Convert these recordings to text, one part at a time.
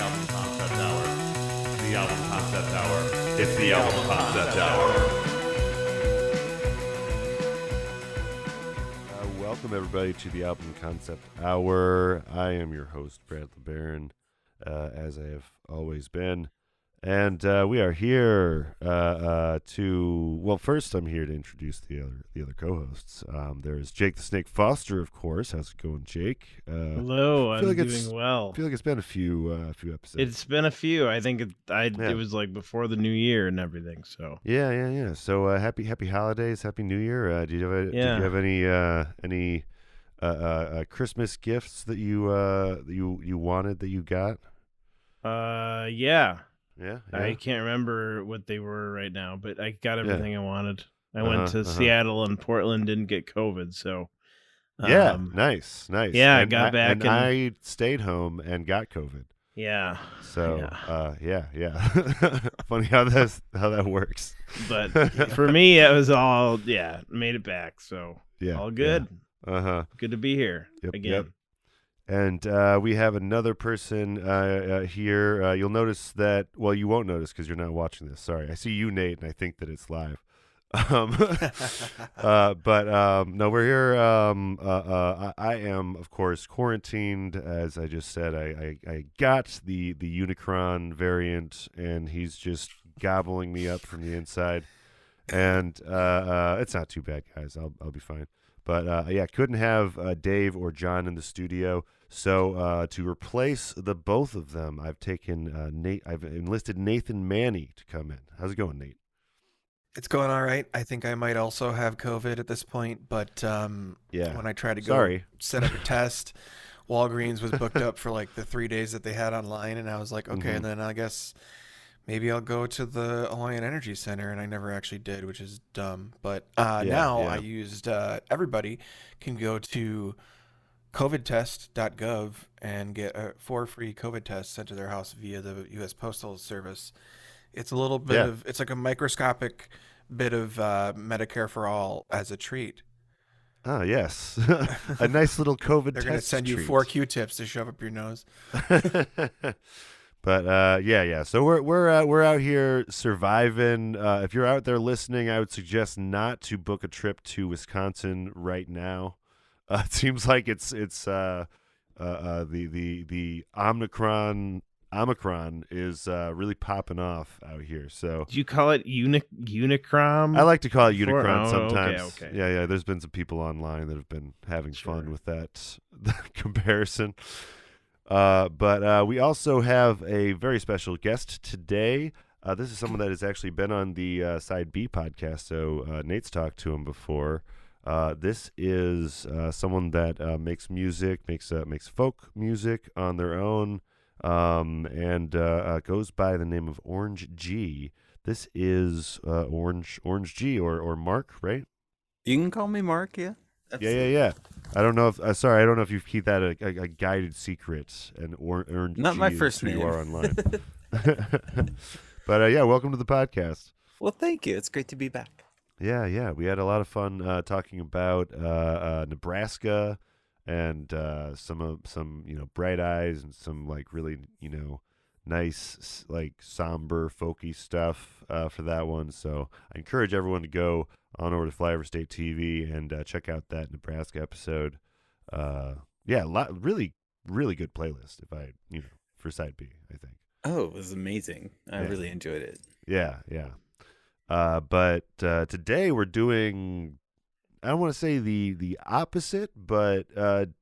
Album Concept Hour. The Album Concept Hour. It's the Album Concept Hour. Welcome everybody to the Album Concept Hour. I am your host, Brad LeBaron, as I have always been. And we are here first I'm here to introduce the other co-hosts. There's Jake the Snake Foster, of course. How's it going, Jake? Hello, I'm doing well. I feel like it's been a few episodes. It's been a few. I think it was like before the new year and everything. So yeah. So happy holidays, happy New Year. Did you have any Christmas gifts that you wanted that you got? Yeah. Yeah. I can't remember what they were right now, but I got everything I wanted. I went to Seattle and Portland, didn't get COVID, so nice. Yeah, I got back and I stayed home and got COVID. Yeah. So yeah. Funny how that works. But for me, it was all made it back. So all good. Yeah. Good to be here again. Yep. And we have another person here. You'll notice that. Well, you won't notice because you're not watching this. Sorry, I see you, Nate, and I think that it's live. No, we're here. I am, of course, quarantined. As I just said, I got the Unicron variant, and he's just gobbling me up from the inside. And it's not too bad, guys. I'll be fine. But couldn't have Dave or John in the studio. So to replace the both of them, I've taken Nate. I've enlisted Nathan Manny to come in. How's it going, Nate? It's going all right. I think I might also have COVID at this point, but when I tried to go set up a test, Walgreens was booked up for like the 3 days that they had online, and I was like, okay, then I guess maybe I'll go to the Hawaiian Energy Center, and I never actually did, which is dumb. But now I used everybody can go to covidtest.gov and get 4 free COVID tests sent to their house via the U.S. Postal Service. It's a little bit of, it's like a microscopic bit of Medicare for all as a treat. Oh, yes. A nice little COVID test. They're going to send you 4 Q-tips to shove up your nose. But so we're out here surviving. If you're out there listening, I would suggest not to book a trip to Wisconsin right now. It seems like it's the Omicron is really popping off out here. So do you call it Unicron? I like to call it Unicron sometimes. Okay. Yeah. There's been some people online that have been having fun with that comparison. But we also have a very special guest today. This is someone that has actually been on the Side B podcast, so Nate's talked to him before. This is someone that makes music, makes folk music on their own, and goes by the name of Orange G. This is Orange G or Mark, right? You can call me Mark, yeah. Absolutely. Yeah. I don't know if I don't know if you keep that a guided secret and Orange. Not G my first name. You are online. But welcome to the podcast. Well, thank you. It's great to be back. Yeah. We had a lot of fun talking about Nebraska and some Bright Eyes and some like really nice like somber folky stuff for that one. So I encourage everyone to go on over to Flyover State TV and check out that Nebraska episode. Really good playlist for Side B, I think. Oh, it was amazing. I really enjoyed it. Yeah. But today we're doing, I don't want to say the opposite, but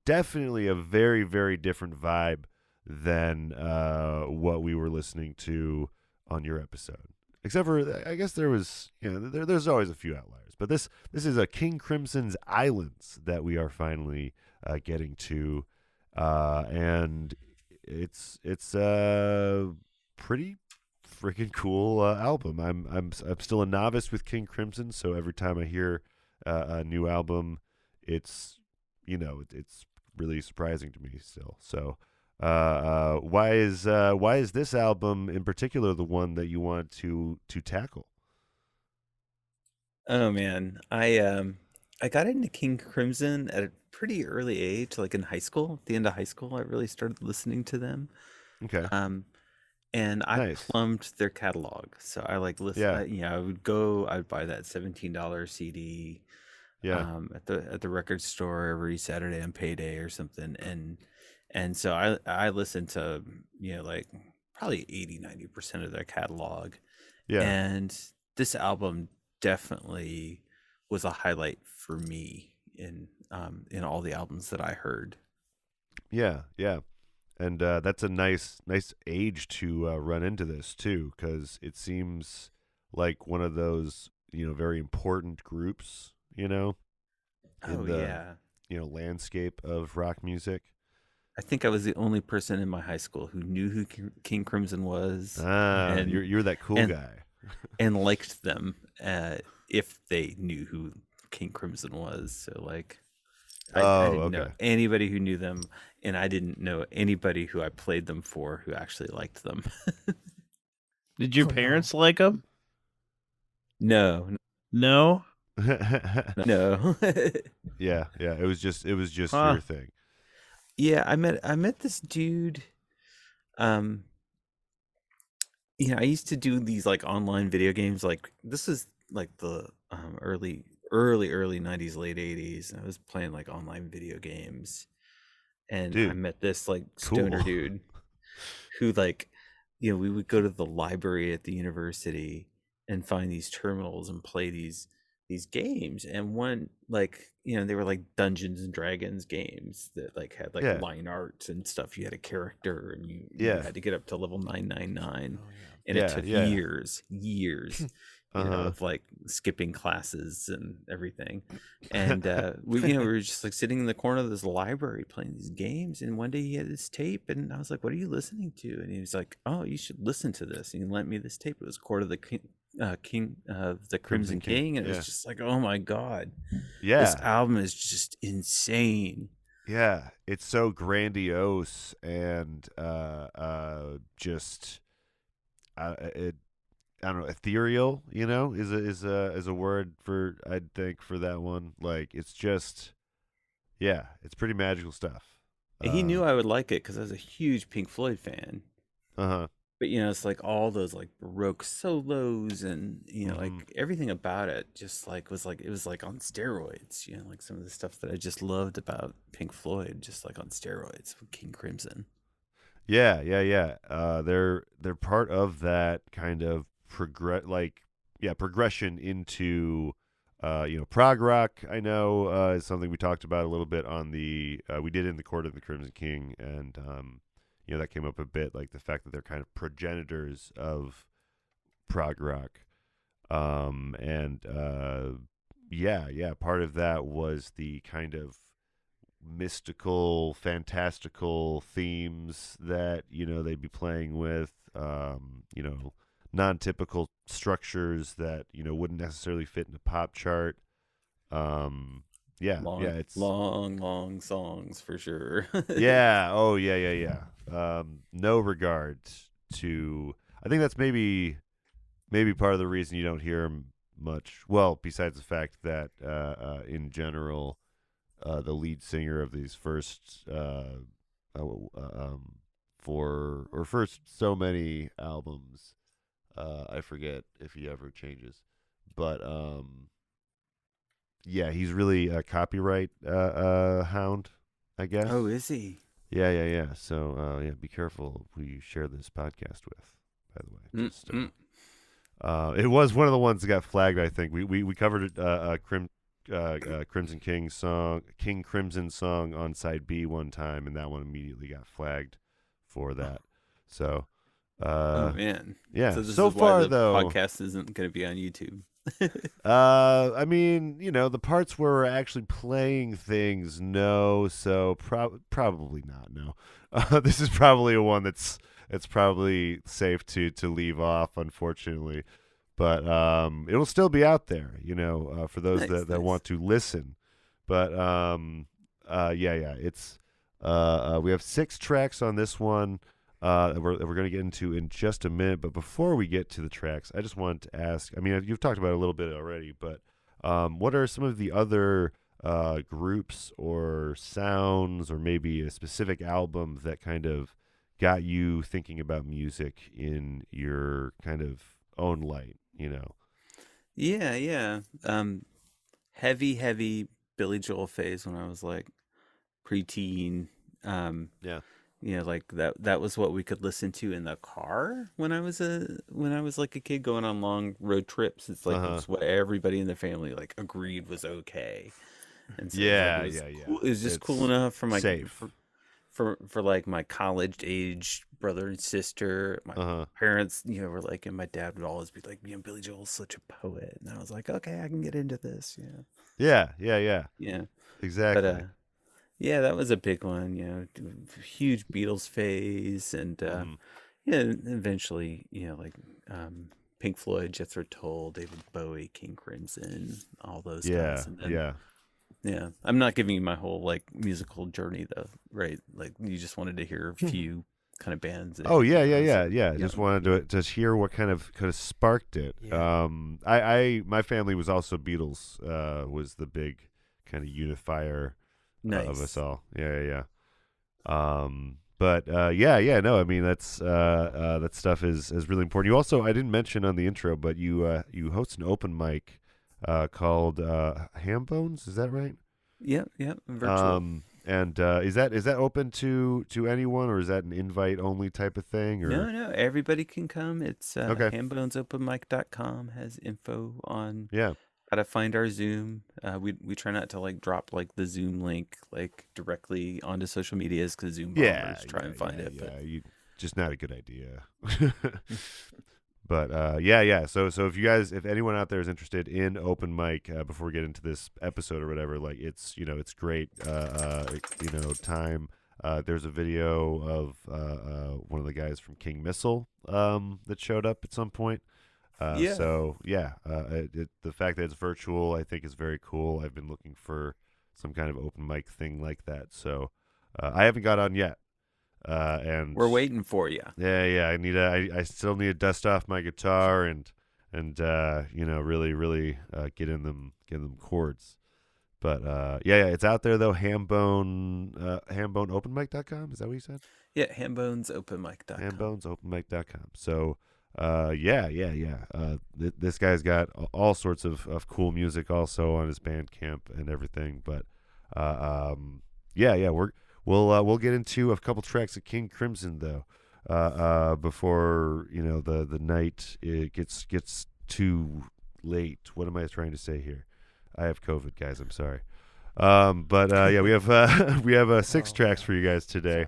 definitely a very, very different vibe than what we were listening to on your episode. Except for, I guess there was, there's always a few outliers. But this is a King Crimson's Islands that we are finally getting to, and it's a pretty freaking cool album. I'm still a novice with King Crimson, so every time I hear a new album, it's really surprising to me still. So why is this album in particular the one that you want to tackle? Oh man, I got into King Crimson at a pretty early age, like in high school. At the end of high school, I really started listening to them. Okay. and I plumbed their catalog. So I like listen. Yeah. I would buy that $17 CD. Yeah. At the record store every Saturday on payday or something, and so I listened to like probably 80-90% of their catalog. Yeah. And this album definitely was a highlight for me in all the albums that I heard. Yeah, yeah. And that's a nice age to run into this too, because it seems like one of those very important groups, in the landscape of rock music. I think I was the only person in my high school who knew who King Crimson was. And you're that cool guy, and liked them if they knew who King Crimson was. So like, I didn't know anybody who knew them, and I didn't know anybody who I played them for who actually liked them. Did your parents like them? No. No. No. Yeah. It was just your thing. Yeah, I met this dude. I used to do these like online video games. Like this is like the early 90s, late 80s. I was playing like online video games, and I met this like stoner dude who like, we would go to the library at the university and find these terminals and play these games. And one, like, they were like Dungeons and Dragons games that like had like line art and stuff. You had a character and you had to get up to level 999. And it took years of like skipping classes and everything. And we were just like sitting in the corner of this library playing these games. And one day he had this tape, and I was like, "What are you listening to?" And he was like, "Oh, you should listen to this." And he lent me this tape. It was Court of the King of the Crimson King, and it was just like, oh my god, this album is just insane. Yeah, it's so grandiose and just I don't know, ethereal, is a word for, I'd think, for that one. Like, it's just, it's pretty magical stuff. He knew I would like it because I was a huge Pink Floyd fan. But it's like all those like Baroque solos and like everything about it just like it was like on steroids. Like some of the stuff that I just loved about Pink Floyd, just like on steroids with King Crimson. Yeah. They're part of that kind of progression into prog rock. I know is something we talked about a little bit on we did in the Court of the Crimson King, and that came up a bit, like the fact that they're kind of progenitors of prog rock. Part of that was the kind of mystical, fantastical themes that, they'd be playing with, non-typical structures that, wouldn't necessarily fit in a pop chart. It's long songs for sure. No regard to, I think that's maybe part of the reason you don't hear him much. Well, besides the fact that in general, the lead singer of these first first so many albums, I forget if he ever changes, but he's really a copyright hound, I guess. Oh, is he? Yeah. So be careful who you share this podcast with, by the way. Just, it was one of the ones that got flagged, I think. We covered Crimson King Crimson song on side B one time, and that one immediately got flagged for that. So oh man. Yeah. So this so is far why the though, podcast isn't going to be on YouTube. I mean, the parts where we're actually playing things, no. So probably not. No. This is probably a one that's probably safe to leave off, unfortunately. But it'll still be out there, for those that want to listen. But it's we have 6 tracks on this one. We're going to get into in just a minute. But before we get to the tracks, I just wanted to ask, I mean, you've talked about it a little bit already, but what are some of the other groups or sounds or maybe a specific album that kind of got you thinking about music in your kind of own light, you know? Yeah. Heavy Billy Joel phase when I was like preteen. Yeah. You know, like that was what we could listen to in the car when I was like a kid going on long road trips. It's like it's what everybody in the family like agreed was okay. And so it was cool. It was just cool enough for my for like my college age brother and sister. My parents, you know, were like, and my dad would always be like, you know, Billy Joel's such a poet. And I was like, okay, I can get into this. Yeah. Exactly. But yeah, that was a big one, you know, huge Beatles phase. And yeah, eventually, you know, like Pink Floyd, Jethro Tull, David Bowie, King Crimson, all those guys. And then, yeah, I'm not giving you my whole like musical journey though, right? Like you just wanted to hear a few kind of bands. Yeah. Just wanted to hear what kind of sparked it. Yeah. My family was also Beatles. Was the big kind of unifier of us all. Yeah. But no, I mean that's that stuff is really important. You also, I didn't mention on the intro, but you host an open mic called Ham Bones. Is that right? Yeah, virtual. And is that open to anyone, or is that an invite only type of thing? Or? No, everybody can come. It's hambonesopenmic.com has info on how to find our Zoom. We try not to like drop like the Zoom link like directly onto social medias because Zoom bombers try and find it. But just not a good idea. But So if anyone out there is interested in open mic, before we get into this episode or whatever, like it's great. Time. There's a video of one of the guys from King Missile that showed up at some point. The fact that it's virtual, I think, is very cool. I've been looking for some kind of open mic thing like that, so I haven't got on yet. And we're waiting for you. Yeah. I still need to dust off my guitar and really get in them chords. But it's out there though. Hamboneopenmic.com. Is that what you said? Yeah, hambonesopenmic.com. Hambonesopenmic.com. So this guy's got all sorts of cool music also on his Bandcamp and everything. But We'll get into a couple tracks of King Crimson though, before the night gets too late. What am I trying to say here? I have COVID, guys. I'm sorry. We have 6 tracks for you guys today.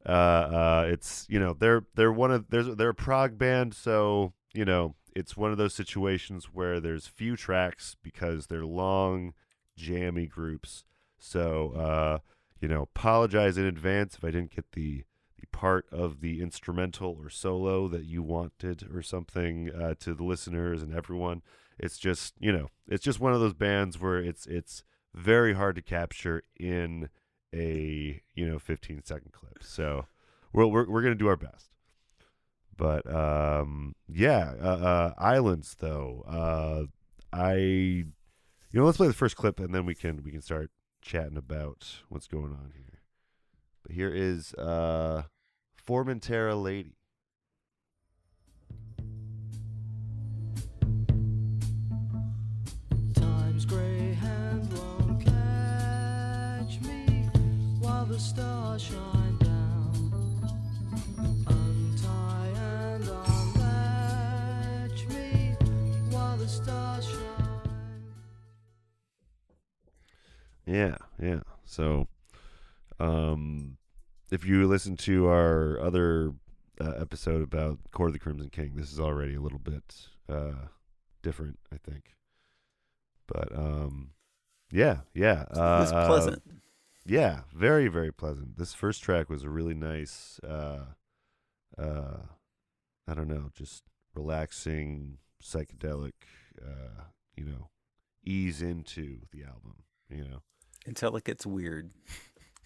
It's they're a prog band, so it's one of those situations where there's few tracks because they're long, jammy groups. So. Apologize in advance if I didn't get the part of the instrumental or solo that you wanted or something to the listeners and everyone. It's just, it's just one of those bands where it's very hard to capture in a 15-second clip. So we're going to do our best. But Islands though. Let's play the first clip and then we can start chatting about what's going on here. But here is Formentera Lady. Time's gray hand won't catch me while the stars shine down. Untie and unlatch me while the stars shine. Yeah. So, if you listen to our other episode about Court of the Crimson King, this is already a little bit different, I think. But it was pleasant. Yeah, very, very pleasant. This first track was a really nice, I don't know, just relaxing, psychedelic, ease into the album, Until it gets weird.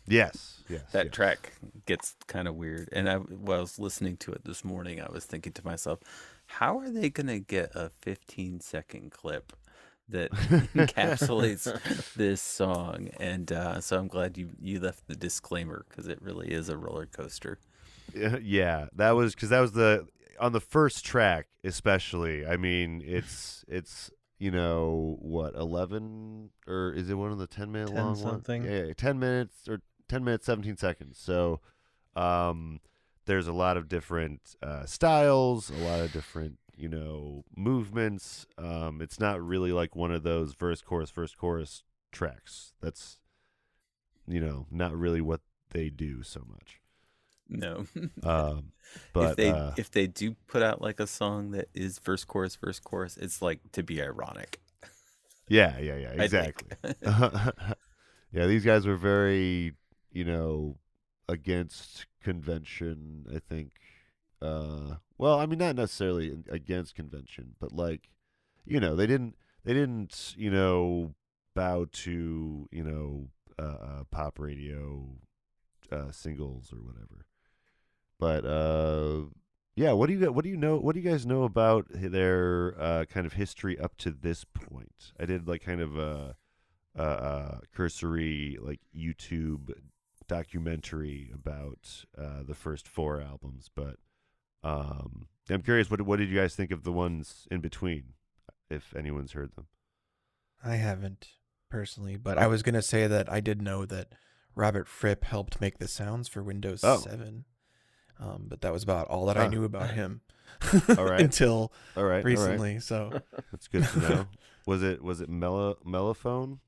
Yes. That track gets kind of weird. And while I was listening to it this morning, I was thinking to myself, how are they going to get a 15-second clip that encapsulates this song, and so I'm glad you left the disclaimer, because it really is a roller coaster. Yeah, that was on the first track especially. I mean, it's what, 11, or is it one of the 10-minute long something? ones? Yeah, 10 minutes or 10 minutes 17 seconds. So there's a lot of different styles, a lot of different movements. It's not really like one of those verse chorus tracks. That's not really what they do so much. No. But if they do put out like a song that is verse chorus, it's like to be ironic. Yeah, exactly. Yeah, these guys were very, against convention, I think. Well, I mean, not necessarily against convention, but like, they didn't, bow to, pop radio singles or whatever. But yeah, what do you guys know about their kind of history up to this point? I did like kind of a cursory like YouTube documentary about the first 4 albums, but I'm curious, what did you guys think of the ones in between, if anyone's heard them? I haven't personally, but I was gonna say that I did know that Robert Fripp helped make the sounds for Windows 7. But that was about all that I knew about him. All right. Until recently. All right. So that's good to know. Was it Mellophone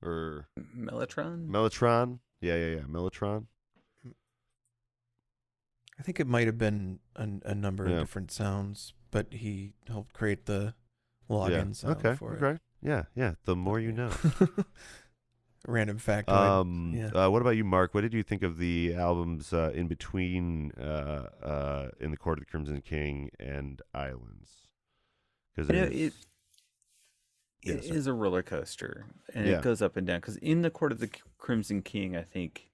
or Mellotron? Yeah. Mellotron. I think it might have been a number of different sounds, but he helped create the login sound for it. Okay. Yeah. The more you know. Random factoid. What about you, Mark? What did you think of the albums in between In the Court of the Crimson King and Islands? Because it is a roller coaster, and it goes up and down. Because In the Court of the Crimson King, I think,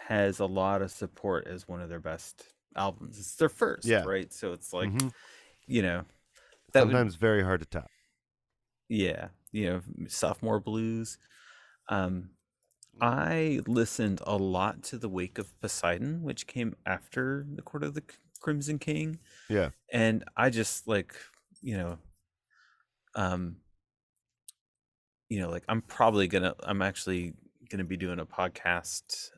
has a lot of support as one of their best albums. It's their first, right? So it's like, sometimes very hard to top. Yeah, sophomore blues. I listened a lot to The Wake of Poseidon, which came after The Court of the Crimson King. Yeah. And I just like, I'm actually gonna be doing a podcast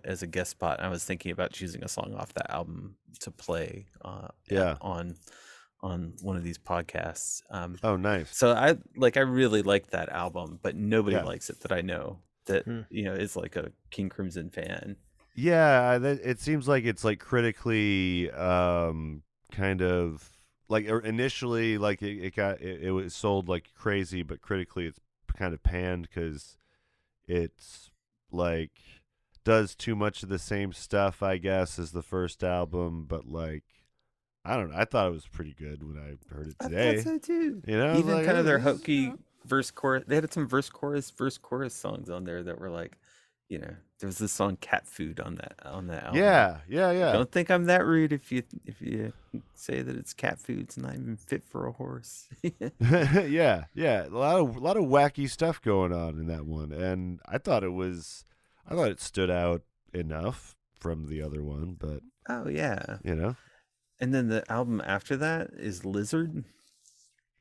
as a guest spot. I was thinking about choosing a song off that album to play on one of these podcasts. Oh, nice. So I really like that album, but nobody likes it that I know that is like a King Crimson fan. Yeah, it seems like it's like critically kind of like initially like it was sold like crazy, but critically it's kind of panned because it's like does too much of the same stuff, I guess, as the first album, but like I don't know. I thought it was pretty good when I heard it today. I thought so too. Even like, kind of their hokey verse chorus. They had some verse chorus songs on there that were like, there was this song "Cat Food" on that album. Yeah. Don't think I'm that rude if you say that it's cat food. It's not even fit for a horse. Yeah. A lot of wacky stuff going on in that one, and I thought it stood out enough from the other one, but oh yeah, And then the album after that is Lizard.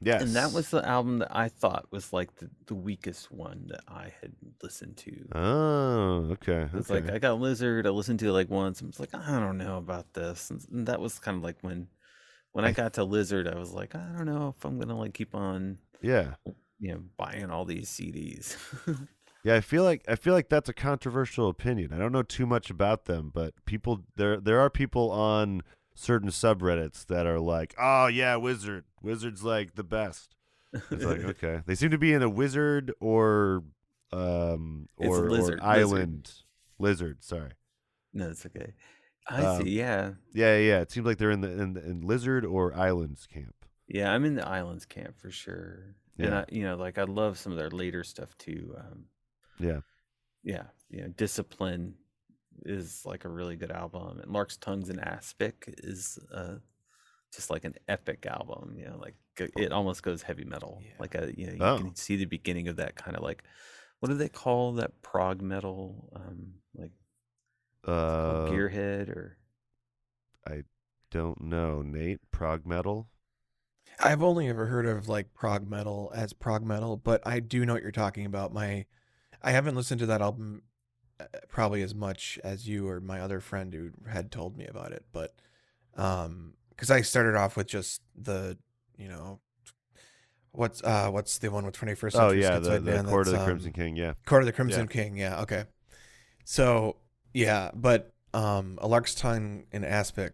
Yes. And that was the album that I thought was like the weakest one that I had listened to. Oh, okay. It's like I got Lizard, I listened to it like once, and was like, I don't know about this. And that was kind of like when I got to Lizard, I was like, I don't know if I'm gonna like keep on buying all these CDs. Yeah, I feel like that's a controversial opinion. I don't know too much about them, but there are people on certain subreddits that are like, oh yeah, Wizard's like the best. It's like, okay, they seem to be in a Wizard or Island Lizard. Sorry, no, it's okay. I see. Yeah. It seems like they're in Lizard or Islands camp. Yeah, I'm in the Islands camp for sure. Yeah. And I love some of their later stuff too. Discipline is like a really good album, and Lark's Tongues and Aspic is just like an epic album, you know, like it almost goes heavy metal. Yeah. Like you can see the beginning of that kind of like, what do they call that prog metal? Like called Gearhead or I don't know, Nate. Prog metal. I've only ever heard of like prog metal as prog metal, but I do know what you're talking about. I haven't listened to that album probably as much as you or my other friend who had told me about it, but because I started off with just the, you know, what's the one with 21st Century Schizoid the Man? Court of the Crimson King, yeah. Court of the Crimson King, yeah, okay. So yeah, but A Lark's Tongue and Aspic,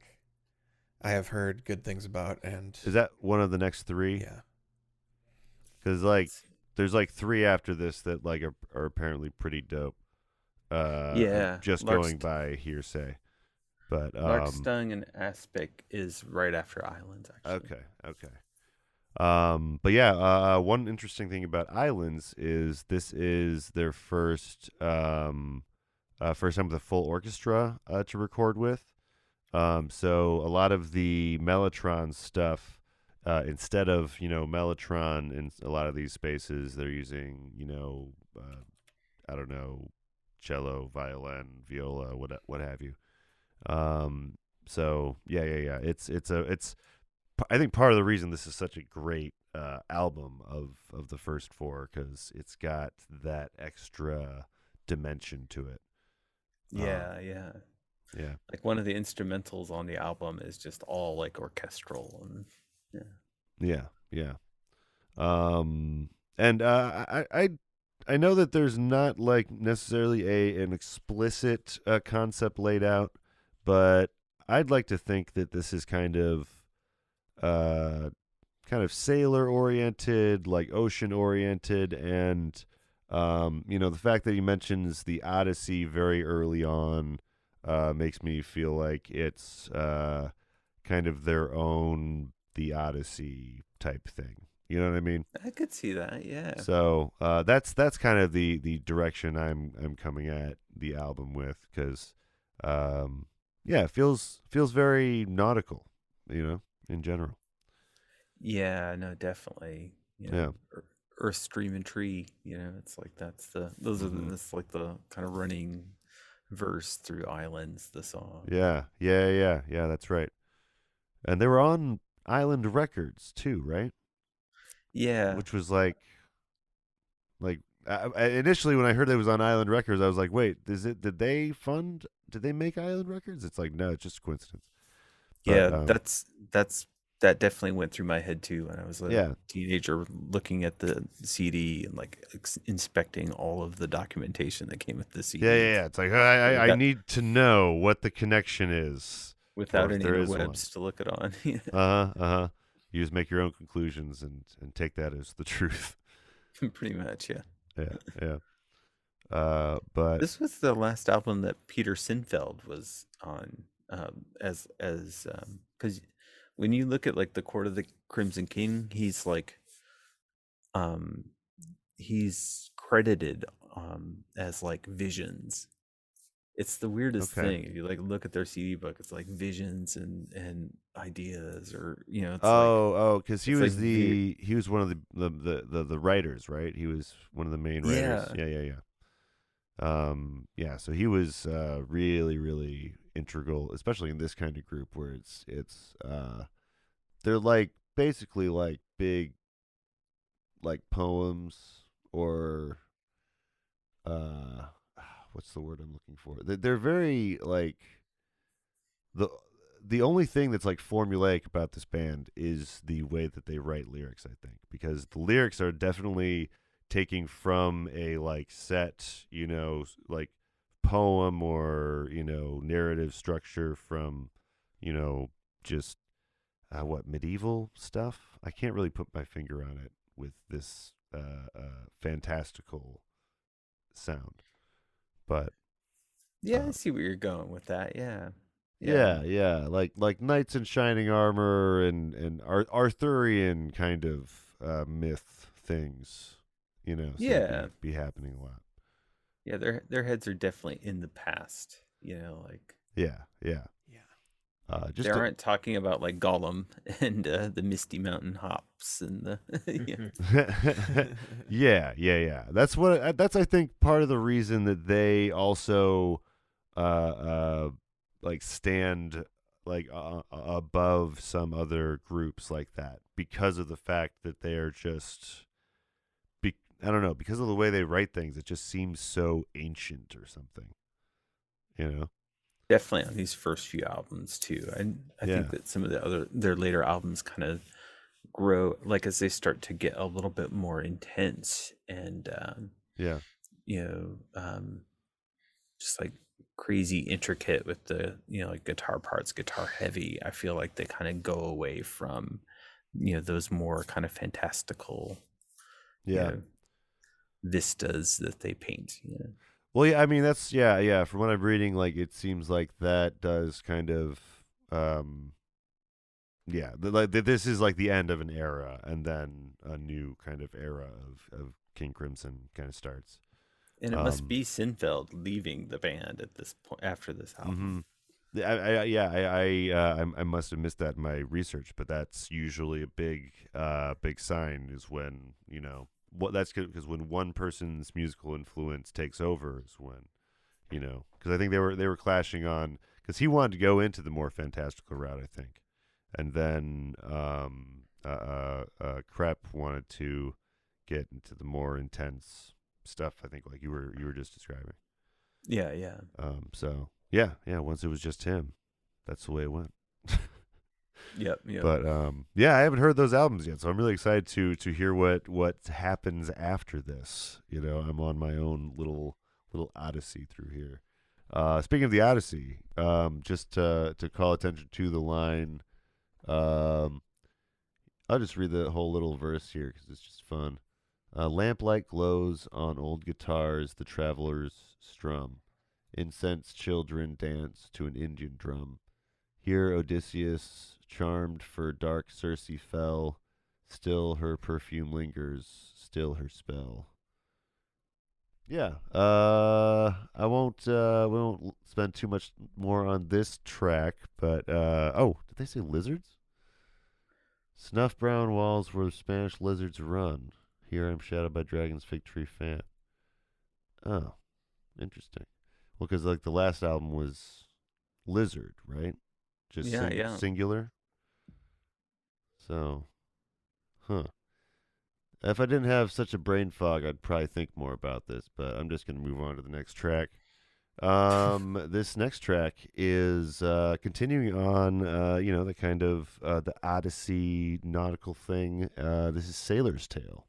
I have heard good things about, and is that one of the next 3? Yeah, because like there's like 3 after this that like are apparently pretty dope. Just going by hearsay. But Lark's Tongue and Aspic is right after Islands, actually. Okay. But yeah, one interesting thing about Islands is this is their first time with a full orchestra to record with. So a lot of the Mellotron stuff, instead of Mellotron in a lot of these spaces, they're using I don't know, cello, violin, viola, what have you. So yeah. It's I think part of the reason this is such a great album of the first 4, because it's got that extra dimension to it. Yeah. Like one of the instrumentals on the album is just all like orchestral and yeah. And I know that there's not like necessarily an explicit concept laid out, but I'd like to think that this is kind of sailor oriented, like ocean oriented, and the fact that he mentions the Odyssey very early on makes me feel like it's kind of their own The Odyssey type thing. You know what I mean? I could see that, yeah. So that's kind of the direction I'm coming at the album with, because it feels very nautical, in general. Yeah, no, definitely. Earth, Stream, and Tree. It's like that's like the kind of running verse through Islands, the song. Yeah, that's right. And they were on Island Records too, right? Yeah. Which was like initially when I heard it was on Island Records, I was like, wait, did they make Island Records? It's like, no, it's just a coincidence. But, that definitely went through my head too when I was a teenager, looking at the CD and like inspecting all of the documentation that came with the CD. Yeah. It's like I need to know what the connection is without any webs to look it on. You just make your own conclusions and take that as the truth. Pretty much, yeah. Yeah. But this was the last album that Peter Sinfeld was on, because when you look at like the Court of the Crimson King, he's like, he's credited as like Visions. It's the weirdest thing. If you like look at their CD book, it's like Visions and Ideas, or it's because he was one of the writers, right? He was one of the main writers. Yeah. So he was really, really integral, especially in this kind of group where it's they're like basically like big like poems, or what's the word I'm looking for? They're very like the only thing that's like formulaic about this band is the way that they write lyrics, I think, because the lyrics are definitely taking from a like set, like poem or, narrative structure from, just medieval stuff. I can't really put my finger on it with this fantastical sound. But I see where you're going with that. Yeah. Like knights in shining armor and Arthurian kind of myth things, be happening a lot. Yeah, their heads are definitely in the past, like. Yeah. They aren't talking about like Gollum and the Misty Mountain hops and the yeah. That's I think part of the reason that they also like stand like above some other groups like that, because of the fact that they are just I don't know, because of the way they write things, it just seems so ancient or something, you know. Definitely on these first few albums too. I think that some of their later albums kind of grow, like as they start to get a little bit more intense and just like crazy intricate with the like guitar parts, guitar heavy. I feel like they kind of go away from those more kind of fantastical vistas that they paint. Well, yeah, I mean that's from what I'm reading, like it seems like that does kind of this is like the end of an era, and then a new kind of era of King Crimson kind of starts. And it must be Sinfeld leaving the band at this point after this album. I must have missed that in my research, but that's usually a big sign, is when that's because when one person's musical influence takes over is when because I think they were clashing on, because he wanted to go into the more fantastical route, I think, and then Crep wanted to get into the more intense stuff, I think, like you were just describing. So once it was just him, that's the way it went. Yep. But I haven't heard those albums yet, so I'm really excited to hear what happens after this. I'm on my own little odyssey through here. Speaking of the odyssey, just to call attention to the line, I'll just read the whole little verse here because it's just fun. Lamplight glows on old guitars, the travelers strum. Incense children dance to an Indian drum. Here Odysseus, charmed for dark Circe fell. Still her perfume lingers, still her spell. Yeah, we won't spend too much more on this track, but did they say lizards? Snuff brown walls where Spanish lizards run. Here I'm shadowed by dragons, fig tree fan. Oh, interesting. Well, because like the last album was lizard, right? Just singular. So, if I didn't have such a brain fog, I'd probably think more about this, but I'm just going to move on to the next track. This next track is continuing on, the kind of the Odyssey nautical thing. This is Sailor's Tale.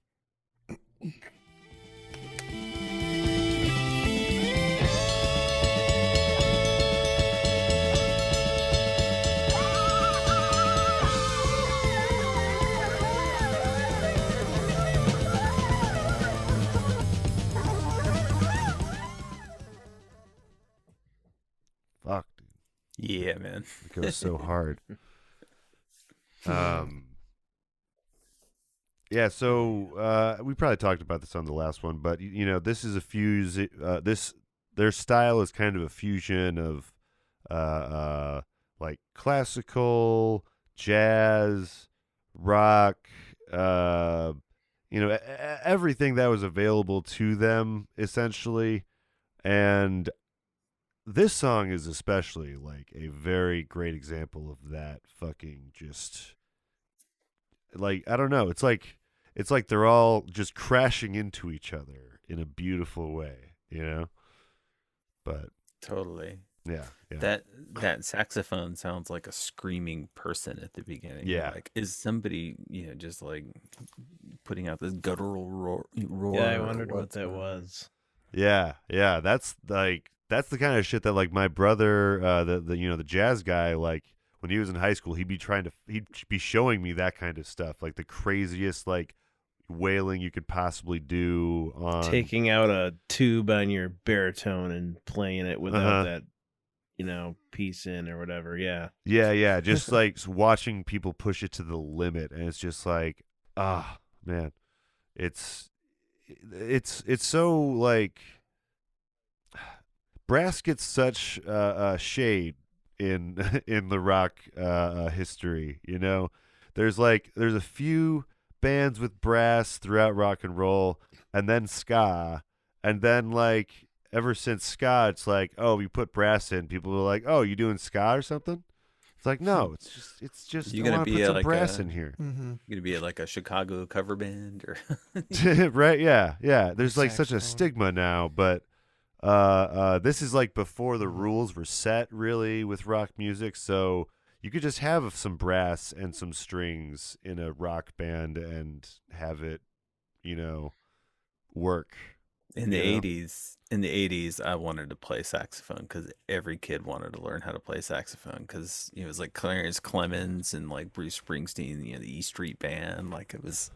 Fuck, dude. Yeah, man. It goes so hard. So we probably talked about this on the last one, but this is a their style is kind of a fusion of like classical, jazz, rock, everything that was available to them essentially. And this song is especially like a very great example of that fucking just like, I don't know. It's like they're all just crashing into each other in a beautiful way, But totally. Yeah. That saxophone sounds like a screaming person at the beginning. Yeah. Like, is somebody, just like putting out this guttural roar? Yeah, I wondered what that was. Yeah. That's the kind of shit that like my brother, the jazz guy, like when he was in high school, he'd be showing me that kind of stuff, like the craziest like wailing you could possibly do on taking out a tube on your baritone and playing it without that, piece in or whatever. Yeah. Just like watching people push it to the limit, and it's just like, man, it's so like brass gets such shade in the rock history. You know, there's a few bands with brass throughout rock and roll, and then ska, and then like ever since ska, it's like, oh, you put brass in, people are like, oh, you doing ska or something? It's like, no, it's just You're I gonna want to be put some like brass in here. Mm-hmm. You're gonna be like a Chicago cover band, or Right? Yeah. There's like such a Saxophone. stigma now, but this is like before the rules were set, really, with rock music. So you could just have some brass and some strings in a rock band and have it, you know, work. in the 80s. In the 80s, I wanted to play saxophone because every kid wanted to learn how to play saxophone because it was like Clarence Clemens and like Bruce Springsteen, you know, the E Street Band. Like it was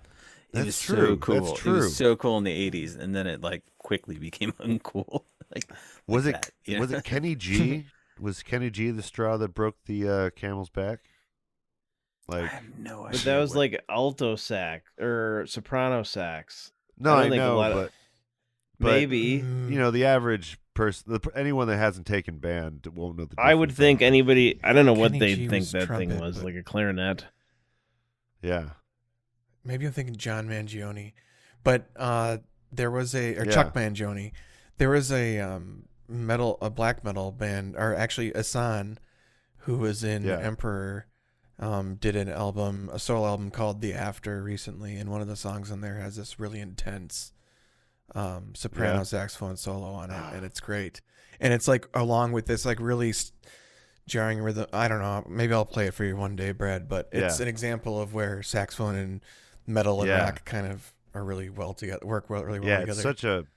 true. so cool. That's true. It was so cool in the 80s, and then it like quickly became uncool. Was like it Kenny G? Was Kenny G the straw that broke the camel's back? I Like, have no idea. But that was like alto sax or soprano sax. no, I I don't think a know, lot of- but Maybe. you know, the average person, anyone that hasn't taken band won't know the difference. I would think anybody. I don't know what Kenny they'd G think was that thing trumpet, was, but- like a clarinet. Yeah. Maybe I'm thinking John Mangione, but there was Yeah. Chuck Mangione. There was a black metal band, or actually Asan, who was in Yeah. Emperor, did a solo album called The After recently, and one of the songs on there has this really intense soprano Yeah. saxophone solo on it, and it's great. And it's like along with this like really jarring rhythm. I don't know. Maybe I'll play it for you one day, Brad. But it's an example of where saxophone and metal and rock kind of are really well together. Really well together. It's such a.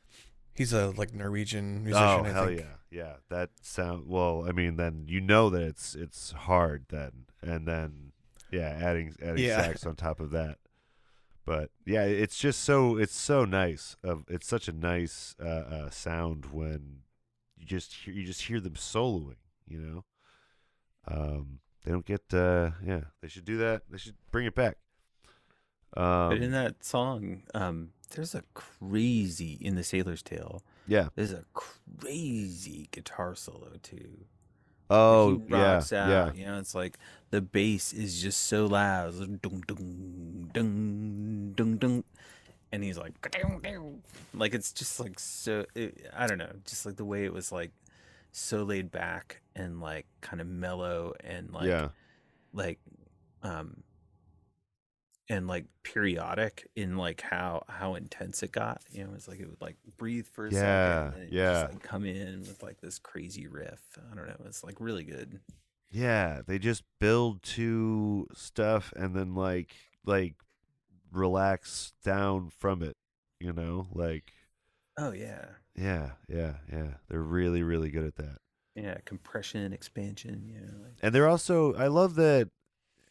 He's a like Norwegian musician. Oh I hell think. yeah. That sound. Well, I mean, then you know that it's hard then, and then adding sax on top of that. But yeah, it's just so nice. It's such a nice sound when you just hear them soloing. You know, they don't get They should do that. They should bring it back. But in that song, there's a crazy in the Sailor's Tale. Yeah, There's a crazy guitar solo too. Oh He rocks out, yeah. you know, it's like the bass is just so loud. It's like dung, dung, dung, dung, dung. And he's like, "Ka-dung, dung." Like it's just like I don't know, just like the way it was like so laid back and like kind of mellow and like like and like periodic in like how intense it got. You know, it's like it would like breathe for a second and then it would just like come in with like this crazy riff. I don't know, it's like really good. Yeah, they just build to stuff and then like relax down from it, you know? Like Oh yeah. Yeah. They're really, really good at that. Yeah, compression, expansion, you know. Like... And they're also, I love that,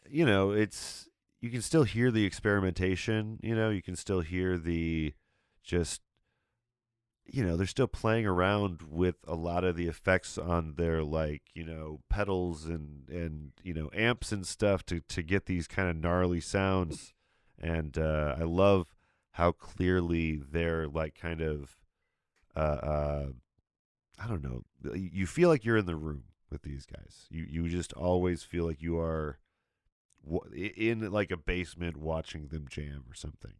you know, you can still hear the experimentation, you know, you can still hear the just, you know, they're still playing around with a lot of the effects on their, like, you know, pedals and you know, amps and stuff to get these kind of gnarly sounds. And I love how clearly they're like kind of, I don't know, you feel like you're in the room with these guys. You just always feel like you are in like a basement watching them jam or something.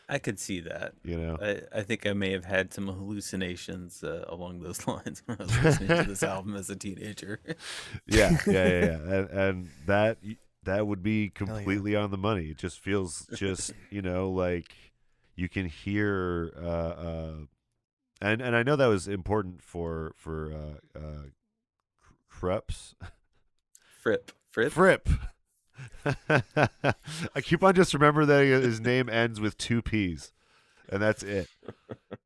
I could see that. You know, I think I may have had some hallucinations along those lines when I was listening to this album as a teenager. Yeah. And that would be completely on the money. It just feels you know, like you can hear and I know that was important for Krups. Fripp. I keep on just remember that his name ends with 2 P's, and that's it.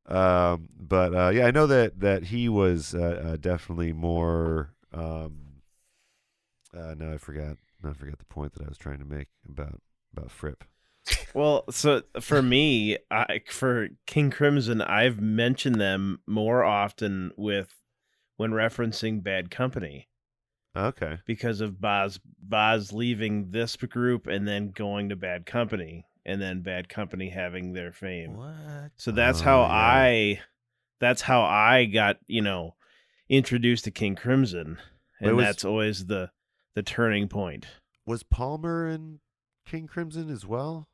But I know that he was definitely more. No, I forgot the point that I was trying to make about Fripp. Well, so for me, for King Crimson, I've mentioned them more often when referencing Bad Company. Okay. Because of Boz leaving this group and then going to Bad Company, and then Bad Company having their fame. What? So that's how I got, you know, introduced to King Crimson. and that's always the turning point. Was Palmer in King Crimson as well?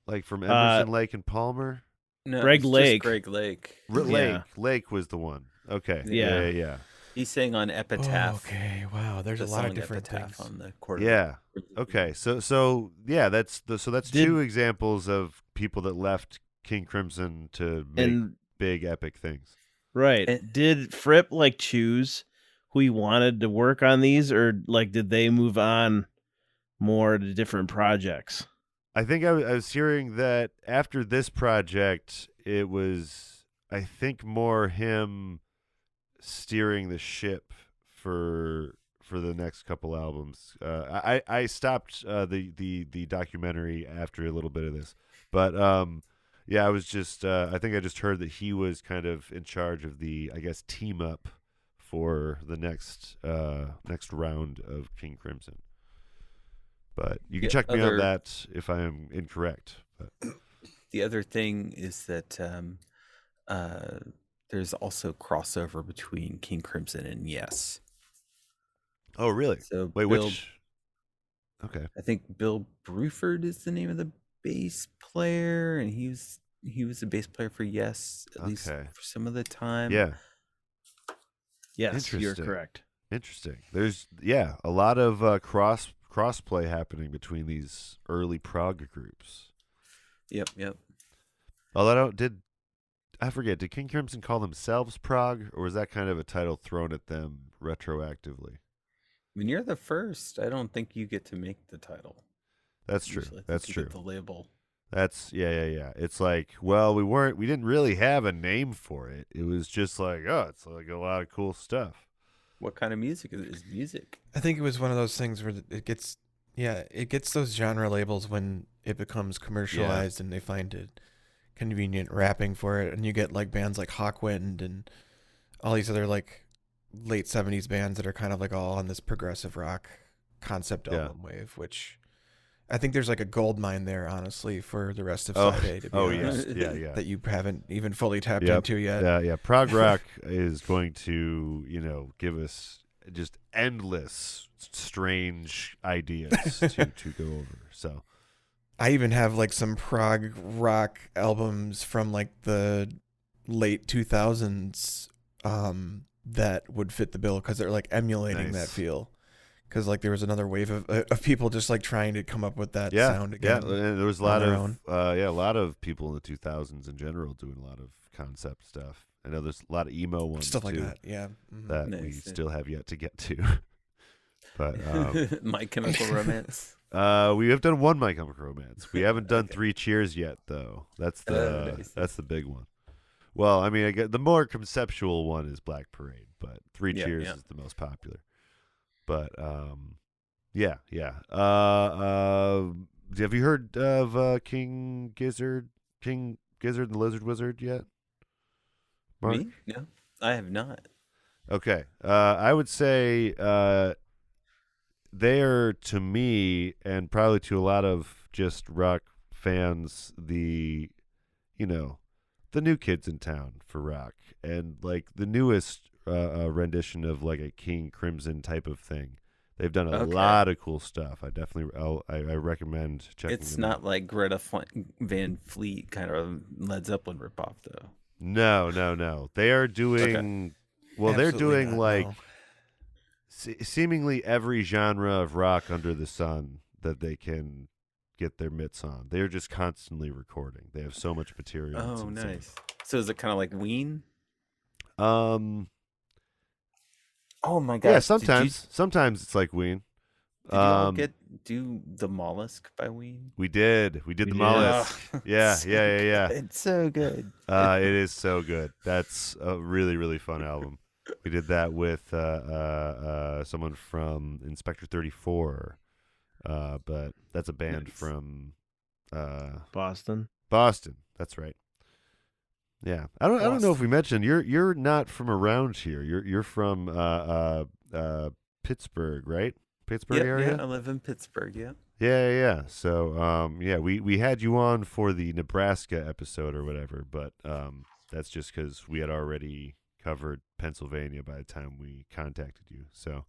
Like from Emerson, Lake, and Palmer? No, Greg Lake. Greg Lake. Lake was the one. Okay. Yeah. Yeah. He's saying on Epitaph. Oh, okay, wow. There's a lot of different things on the quarter. Yeah. Okay. So yeah, that's two examples of people that left King Crimson to make big epic things. Right. Did Fripp like choose who he wanted to work on these, or like did they move on more to different projects? I think I was hearing that after this project, it was, I think, more him steering the ship for the next couple albums. I stopped the documentary after a little bit of this, but yeah, I was just I think I just heard that he was kind of in charge of the, I guess, team up for the next round of King Crimson. But you can check me on that if I am incorrect. But the other thing is that there's also crossover between King Crimson and Yes. Oh, really? So which? Okay. I think Bill Bruford is the name of the bass player, and he was the bass player for Yes, at least for some of the time. Yeah. Yes, you're correct. Interesting. There's a lot of crossplay happening between these early prog groups. Yep. Although I forget, did King Crimson call themselves prog, or was that kind of a title thrown at them retroactively? When you're the first, I don't think you get to make the title. That's true. That's true. Get the label. That's yeah. It's like, well, we didn't really have a name for it. It was just like, oh, it's like a lot of cool stuff. What kind of music is music? I think it was one of those things where it gets those genre labels when it becomes commercialized and they find it convenient wrapping for it, and you get like bands like Hawkwind and all these other like late 70s bands that are kind of like all on this progressive rock concept album wave, which I think there's like a gold mine there, honestly, for the rest of side A, to be honest. Yeah. That you haven't even fully tapped into yet. Yeah. Prog rock is going to, give us just endless strange ideas to go over. So I even have like some prog rock albums from like the late 2000s that would fit the bill because they're like emulating that feel. Because like there was another wave of people just like trying to come up with that sound again. Yeah, and there was a lot of people in the 2000s in general doing a lot of concept stuff. I know there's a lot of emo ones stuff like too, that. Yeah, that we still have yet to get to. But My Chemical Romance. We have done one My Chemical Romance. We haven't done 3 Cheers yet, though. That's the big one. Well, I mean, I get the more conceptual one is Black Parade, but 3 Cheers is the most popular. But yeah. Have you heard of King Gizzard and the Lizard Wizard yet, Mark? Me? No, I have not. Okay. I would say they are, to me, and probably to a lot of just rock fans, the new kids in town for rock, and like the newest rendition of like a King Crimson type of thing. They've done a lot of cool stuff. I recommend checking. It's not like Greta Van Fleet kind of Led Zeppelin ripoff, though. No. They are doing they're doing like seemingly every genre of rock under the sun that they can get their mitts on. They're just constantly recording. They have so much material. Oh, nice. So is it kind of like Ween? Oh my god! Yeah, sometimes it's like Ween. Did you all do The Mollusk by Ween? We did The Mollusk. Yeah. It's so good. It is so good. That's a really, really fun album. We did that with someone from Inspector 34, but that's a band from Boston. That's right. Yeah, I don't know if we mentioned you're not from around here. You're from Pittsburgh, right? Pittsburgh area. Yeah, I live in Pittsburgh. Yeah. Yeah. So we had you on for the Nebraska episode or whatever, but that's just because we had already covered Pennsylvania by the time we contacted you. So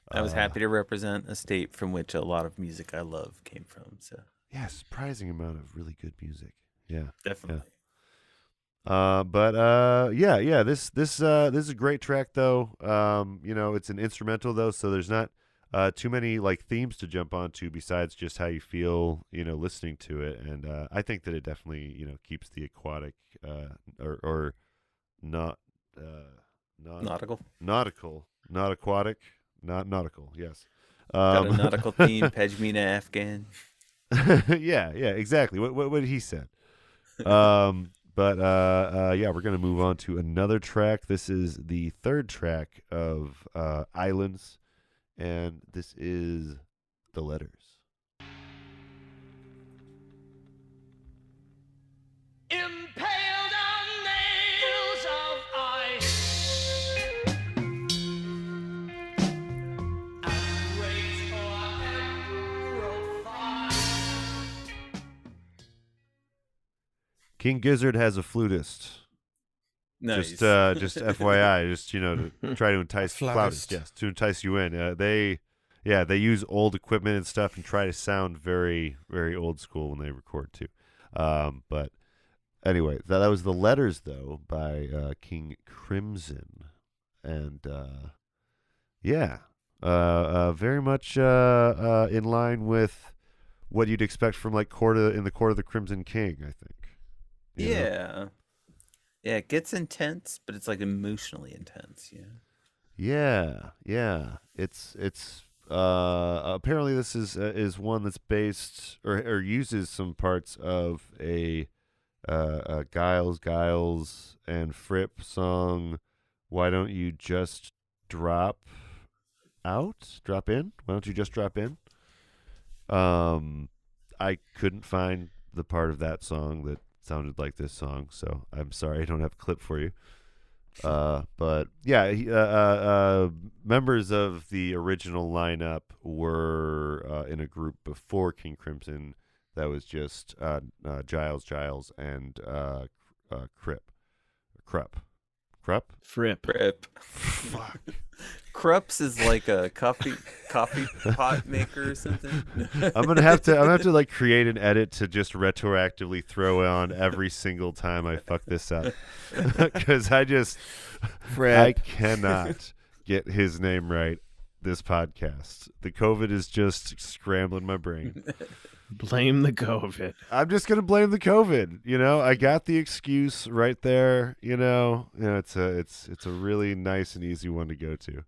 I was happy to represent a state from which a lot of music I love came from. So yeah, surprising amount of really good music. Yeah, definitely. Yeah. This is a great track though. It's an instrumental though, so there's not too many like themes to jump onto besides just how you feel, listening to it. And I think that it definitely, keeps the aquatic or not Nautical. Not aquatic, not nautical. Yes. Got a nautical theme, Pejmina Afghan. yeah, exactly. What he said. But we're gonna move on to another track. This is the third track of Islands, and this is The Letters. Impaled on nails of ice, and wait for emerald fire. King Gizzard has a flutist. Nice. Just FYI, just to try to entice flautist, yes, to entice you in. They use old equipment and stuff and try to sound very, very old school when they record too. But anyway, that was The Letters though by King Crimson, and very much in line with what you'd expect from like Court of the Crimson King, I think. You know? Yeah, it gets intense, but it's like emotionally intense. Yeah. It's apparently this is one that's based or uses some parts of a Giles and Fripp song. Why don't you just drop in? Why don't you just drop in? I couldn't find the part of that song that sounded like this song, so I'm sorry I don't have a clip for you. But yeah, members of the original lineup were in a group before King Crimson that was just Giles, and Krupp. Fripp. Fuck. Krups is like a coffee pot maker or something. I'm gonna have to like create an edit to just retroactively throw on every single time I fuck this up, because I cannot get his name right this podcast. The COVID is just scrambling my brain. Blame the COVID. I'm just gonna blame the COVID. I got the excuse right there. It's a really nice and easy one to go to.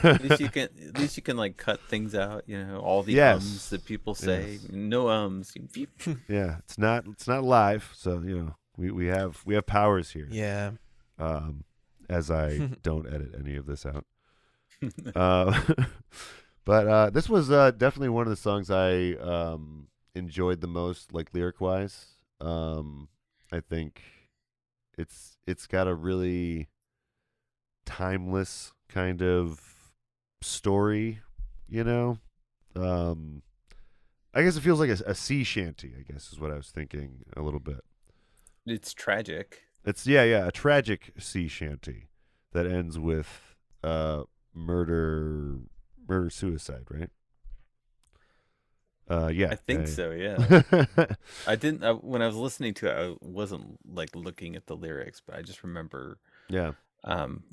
At least you can like cut things out. All the ums that people say. Yes. No ums. Yeah, it's not live, so we have powers here. Yeah. As I don't edit any of this out. But this was definitely one of the songs I enjoyed the most, like lyric wise. I think it's got a really timeless kind of story, I guess it feels like a sea shanty, I guess is what I was thinking a little bit. It's tragic. It's a tragic sea shanty that ends with murder suicide, right? I think so. Yeah. I didn't when I was listening to it, I wasn't like looking at the lyrics, but I just remember. Yeah.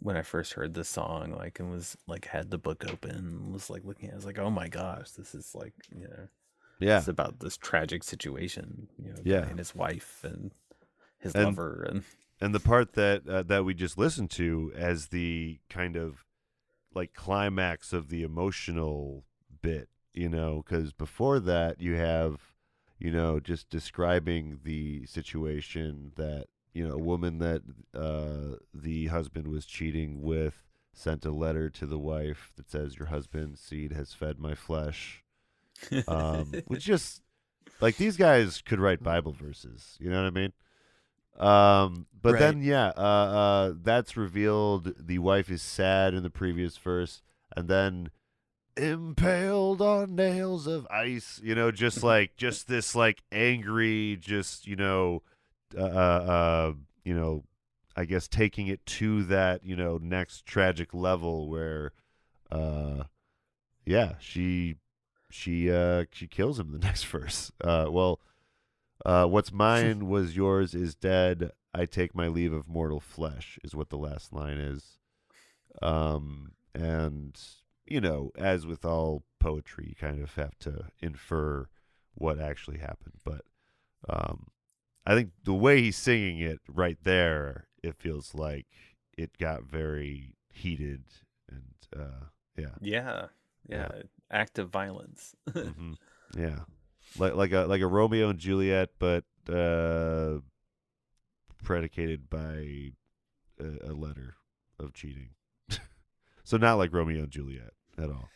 When I first heard this song, like, and was like had the book open and was like looking at it, I was like, oh my gosh, this is like, it's about this tragic situation, and his wife and his lover, and the part that we just listened to as the kind of like climax of the emotional bit, because before that you have, just describing the situation that, a woman that the husband was cheating with sent a letter to the wife that says, your husband's seed has fed my flesh. Which just, like, these guys could write Bible verses. You know what I mean? But right. Then, that's revealed. The wife is sad in the previous verse. And then impaled on nails of ice, just this like angry, I guess taking it to that, next tragic level where, she kills him in the next verse. What's mine was yours is dead. I take my leave of mortal flesh is what the last line is. And as with all poetry, you kind of have to infer what actually happened. But I think the way he's singing it right there, it feels like it got very heated and yeah, act of violence. mm-hmm. Yeah, like a Romeo and Juliet, but predicated by a letter of cheating. So not like Romeo and Juliet at all.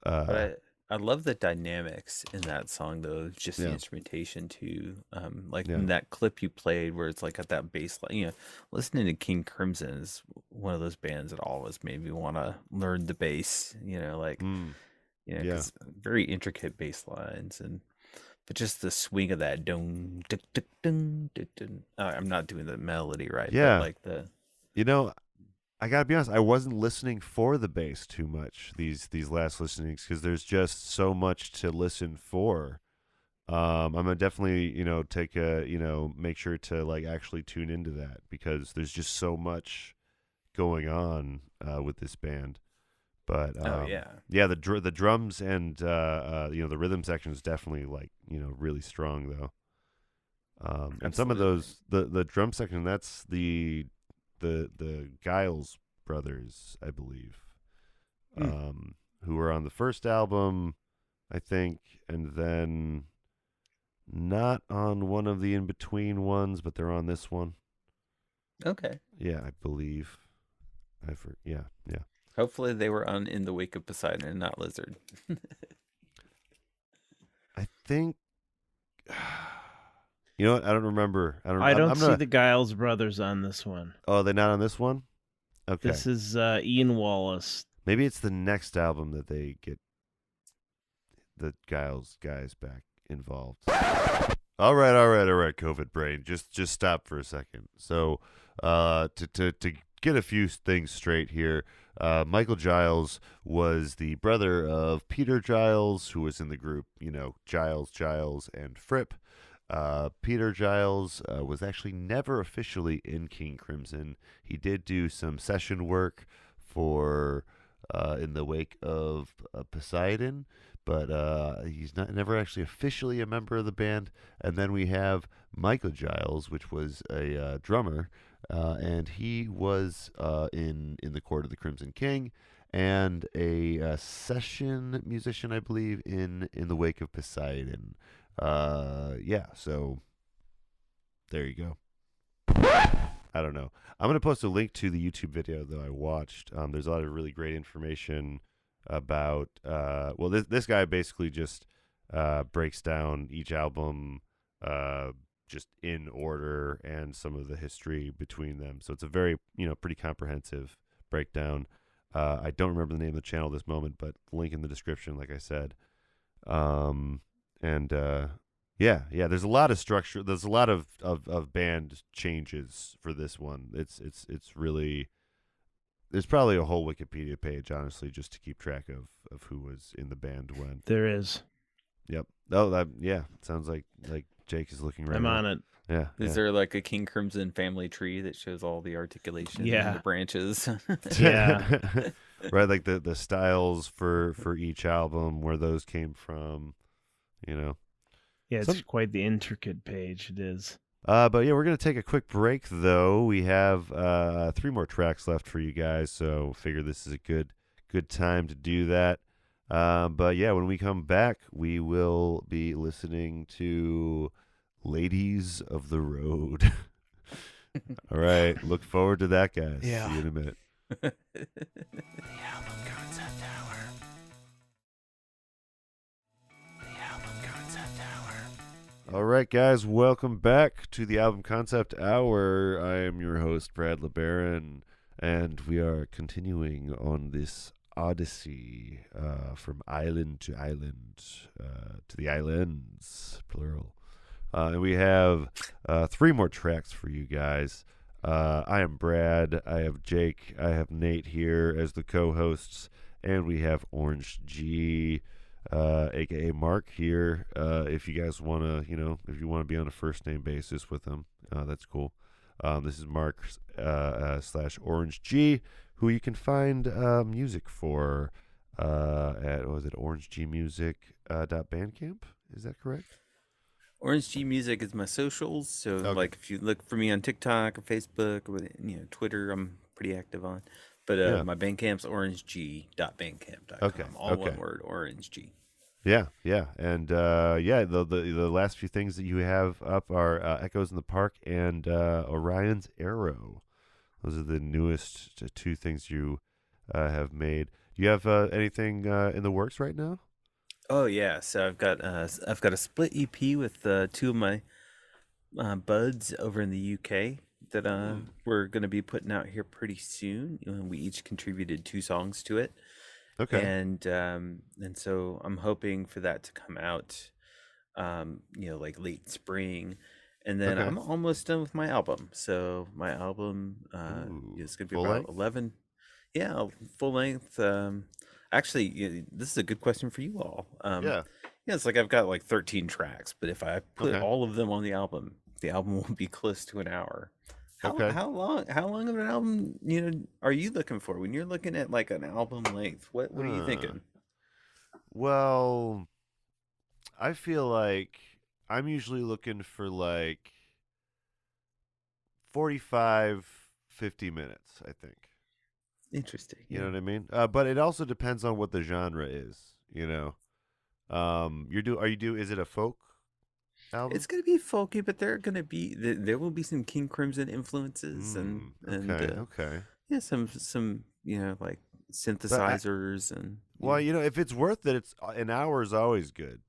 But I love the dynamics in that song, though. Just the instrumentation too. In that clip you played, where it's like at that bass line. Listening to King Crimson is one of those bands that always made me want to learn the bass. Because very intricate bass lines but just the swing of that dun, dun, dun, dun, dun, dun. I'm not doing the melody right. Yeah, but like the. I gotta be honest. I wasn't listening for the bass too much these last listenings because there's just so much to listen for. I'm gonna definitely take make sure to like actually tune into that because there's just so much going on with this band. But the drums and the rhythm section is definitely like really strong though. And some of those the drum section, that's the Giles brothers, I believe, who were on the first album, I think, and then not on one of the in-between ones, but they're on this one. Okay. Yeah, I believe. Yeah. Hopefully they were on In the Wake of Poseidon and not Lizard. I think... You know what? I don't remember. I don't see the Giles brothers on this one. Oh, they're not on this one? Okay. This is Ian Wallace. Maybe it's the next album that they get the Giles guys back involved. All right, COVID brain. Just stop for a second. So, to get a few things straight here, Michael Giles was the brother of Peter Giles, who was in the group, Giles, and Fripp. Peter Giles was actually never officially in King Crimson. He did do some session work for In the Wake of Poseidon, but he's never actually officially a member of the band. And then we have Michael Giles, which was a drummer, and he was in the Court of the Crimson King, and a session musician, I believe, in the Wake of Poseidon. So there you go. I don't know. I'm going to post a link to the YouTube video that I watched. There's a lot of really great information about, this guy basically just breaks down each album just in order and some of the history between them. So it's a very, pretty comprehensive breakdown. I don't remember the name of the channel at this moment, but link in the description, like I said. There's a lot of structure. There's a lot of band changes for this one. It's really, there's probably a whole Wikipedia page, honestly, just to keep track of who was in the band when. There is. Yep. Oh, it sounds like Jake is looking right. I'm on it. Yeah. Is there like a King Crimson family tree that shows all the articulation and the branches? Yeah. Right, like the styles for each album, where those came from, Yeah, it's quite the intricate page. It is. But we're going to take a quick break, though. We have 3 more tracks left for you guys, so figure this is a good time to do that. When we come back, we will be listening to Ladies of the Road. All right, look forward to that, guys. Yeah. See you in a minute. The album concept hour. The album concept hour. All right, guys, welcome back to the Album Concept Hour. I am your host, Brad LeBaron, and we are continuing on this odyssey from island to island, to the islands, plural. And we have 3 more tracks for you guys. I am Brad. I have Jake. I have Nate here as the co-hosts, and we have Orange G, aka Mark here. If you guys want to, if you want to be on a first name basis with him, that's cool. This is Mark / Orange G, who you can find music for at orangegmusic.bandcamp. Is that correct? Orange G Music is my socials, so like if you look for me on TikTok or Facebook or Twitter, I'm pretty active on. But my Bandcamp's orangeg.bandcamp.com. Okay. All one word, Orange G. Yeah, and the last few things that you have up are Echoes in the Park and Orion's Arrow. Those are the newest two things you have made. Do you have anything in the works right now? Oh yeah, so I've got a split EP with two of my buds over in the UK that we're going to be putting out here pretty soon. We each contributed 2 songs to it. Okay. And so I'm hoping for that to come out, like late spring, and then I'm almost done with my album. So my album is going to be about 11, full length. Actually, this is a good question for you all. It's like I've got like 13 tracks, but if I put all of them on the album will be close to an hour. How long of an album are you looking for when you're looking at like an album length? What are you thinking? Well, I feel like I'm usually looking for like 45, 50 minutes, I think. Interesting. You know what I mean? But it also depends on what the genre is, is it a folk album? It's going to be folky, but there will be some King Crimson influences and some like synthesizers if it's worth it, it's an hour is always good,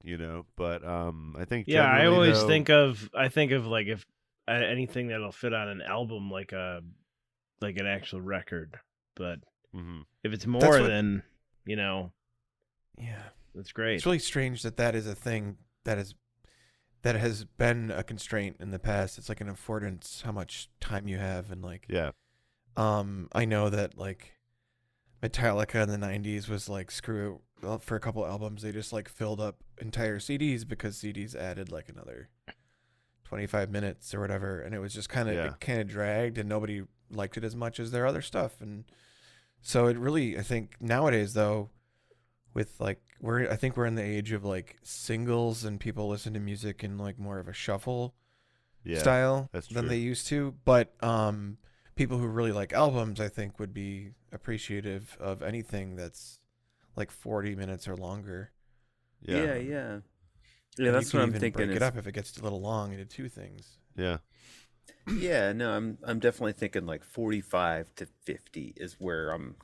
but I think I always think of like if anything that'll fit on an album like an actual record. But if it's more than, that's great. It's really strange that is a thing that has been a constraint in the past. It's like an affordance, how much time you have, and like, I know that like Metallica in the 90s was like, screw it, for a couple albums they just like filled up entire CDs because CDs added like another 25 minutes or whatever, and it was just kind of dragged, and nobody liked it as much as their other stuff. And so it really, I think nowadays though, with like I think we're in the age of like singles, and people listen to music in like more of a shuffle style than they used to. But people who really like albums, I think, would be appreciative of anything that's like 40 minutes or longer. Yeah, that's what I'm thinking. Break it up if it gets a little long into 2 things. Yeah, no, I'm definitely thinking like 45 to 50 is where I'm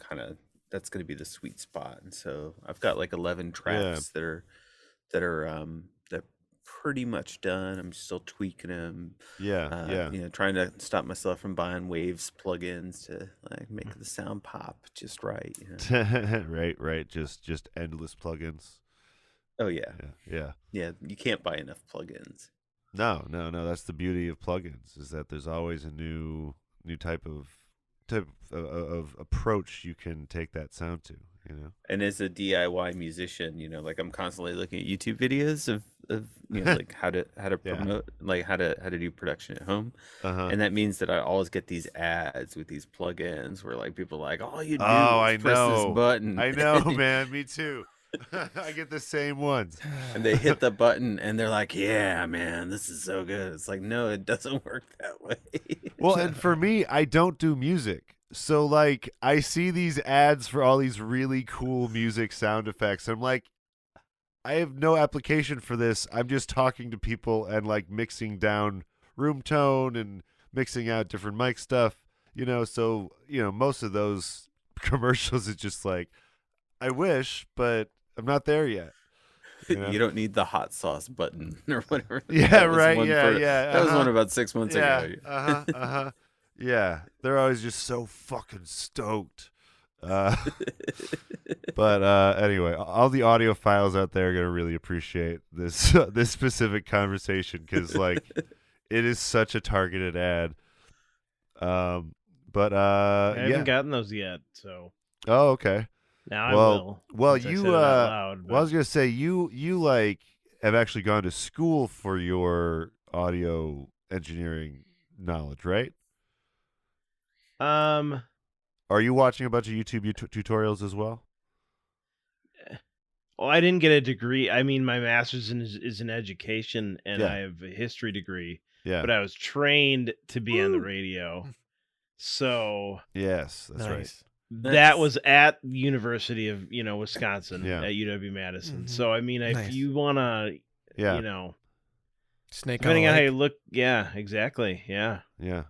that's going to be the sweet spot. And so I've got like 11 tracks that are pretty much done. I'm still tweaking them. Trying to stop myself from buying Waves plugins to like make the sound pop just right. Right. Just endless plugins. Oh yeah. You can't buy enough plugins. No. That's the beauty of plugins, is that there's always a new type of approach you can take that sound to. And as a DIY musician, like I'm constantly looking at YouTube videos of like how to promote, like how to do production at home. And that means that I always get these ads with these plugins where like people are like, all you do is press this button. I know, man. Me too. I get the same ones. And they hit the button and they're like, yeah, man, this is so good. It's like, no, it doesn't work that way. Well, and for me, I don't do music. So like I see these ads for all these really cool music sound effects. I'm like, I have no application for this. I'm just talking to people and like mixing down room tone and mixing out different mic stuff, so, most of those commercials is just like, I wish, but I'm not there yet. You don't need the hot sauce button or whatever. Yeah, right. Yeah. That was one about 6 months ago. Yeah, they're always just so fucking stoked. But anyway, all the audio files out there are gonna really appreciate this this specific conversation, because like it is such a targeted ad. But I yeah. haven't gotten those yet, so. Oh, okay. Now I will. Well, you. I said it out loud, well, I was gonna say you like have actually gone to school for your audio engineering knowledge, right? Are you watching a bunch of YouTube tutorials as well? Well, I didn't get a degree. I mean, my master's is in education, and Yeah. I have a history degree. Yeah. But I was trained to be on the radio, so yes, that's right. That was at the University of Wisconsin Yeah. at UW-Madison. Mhm. So I mean, if you wanna, snake depending on on a how you lake. look, yeah, exactly, yeah. Yeah.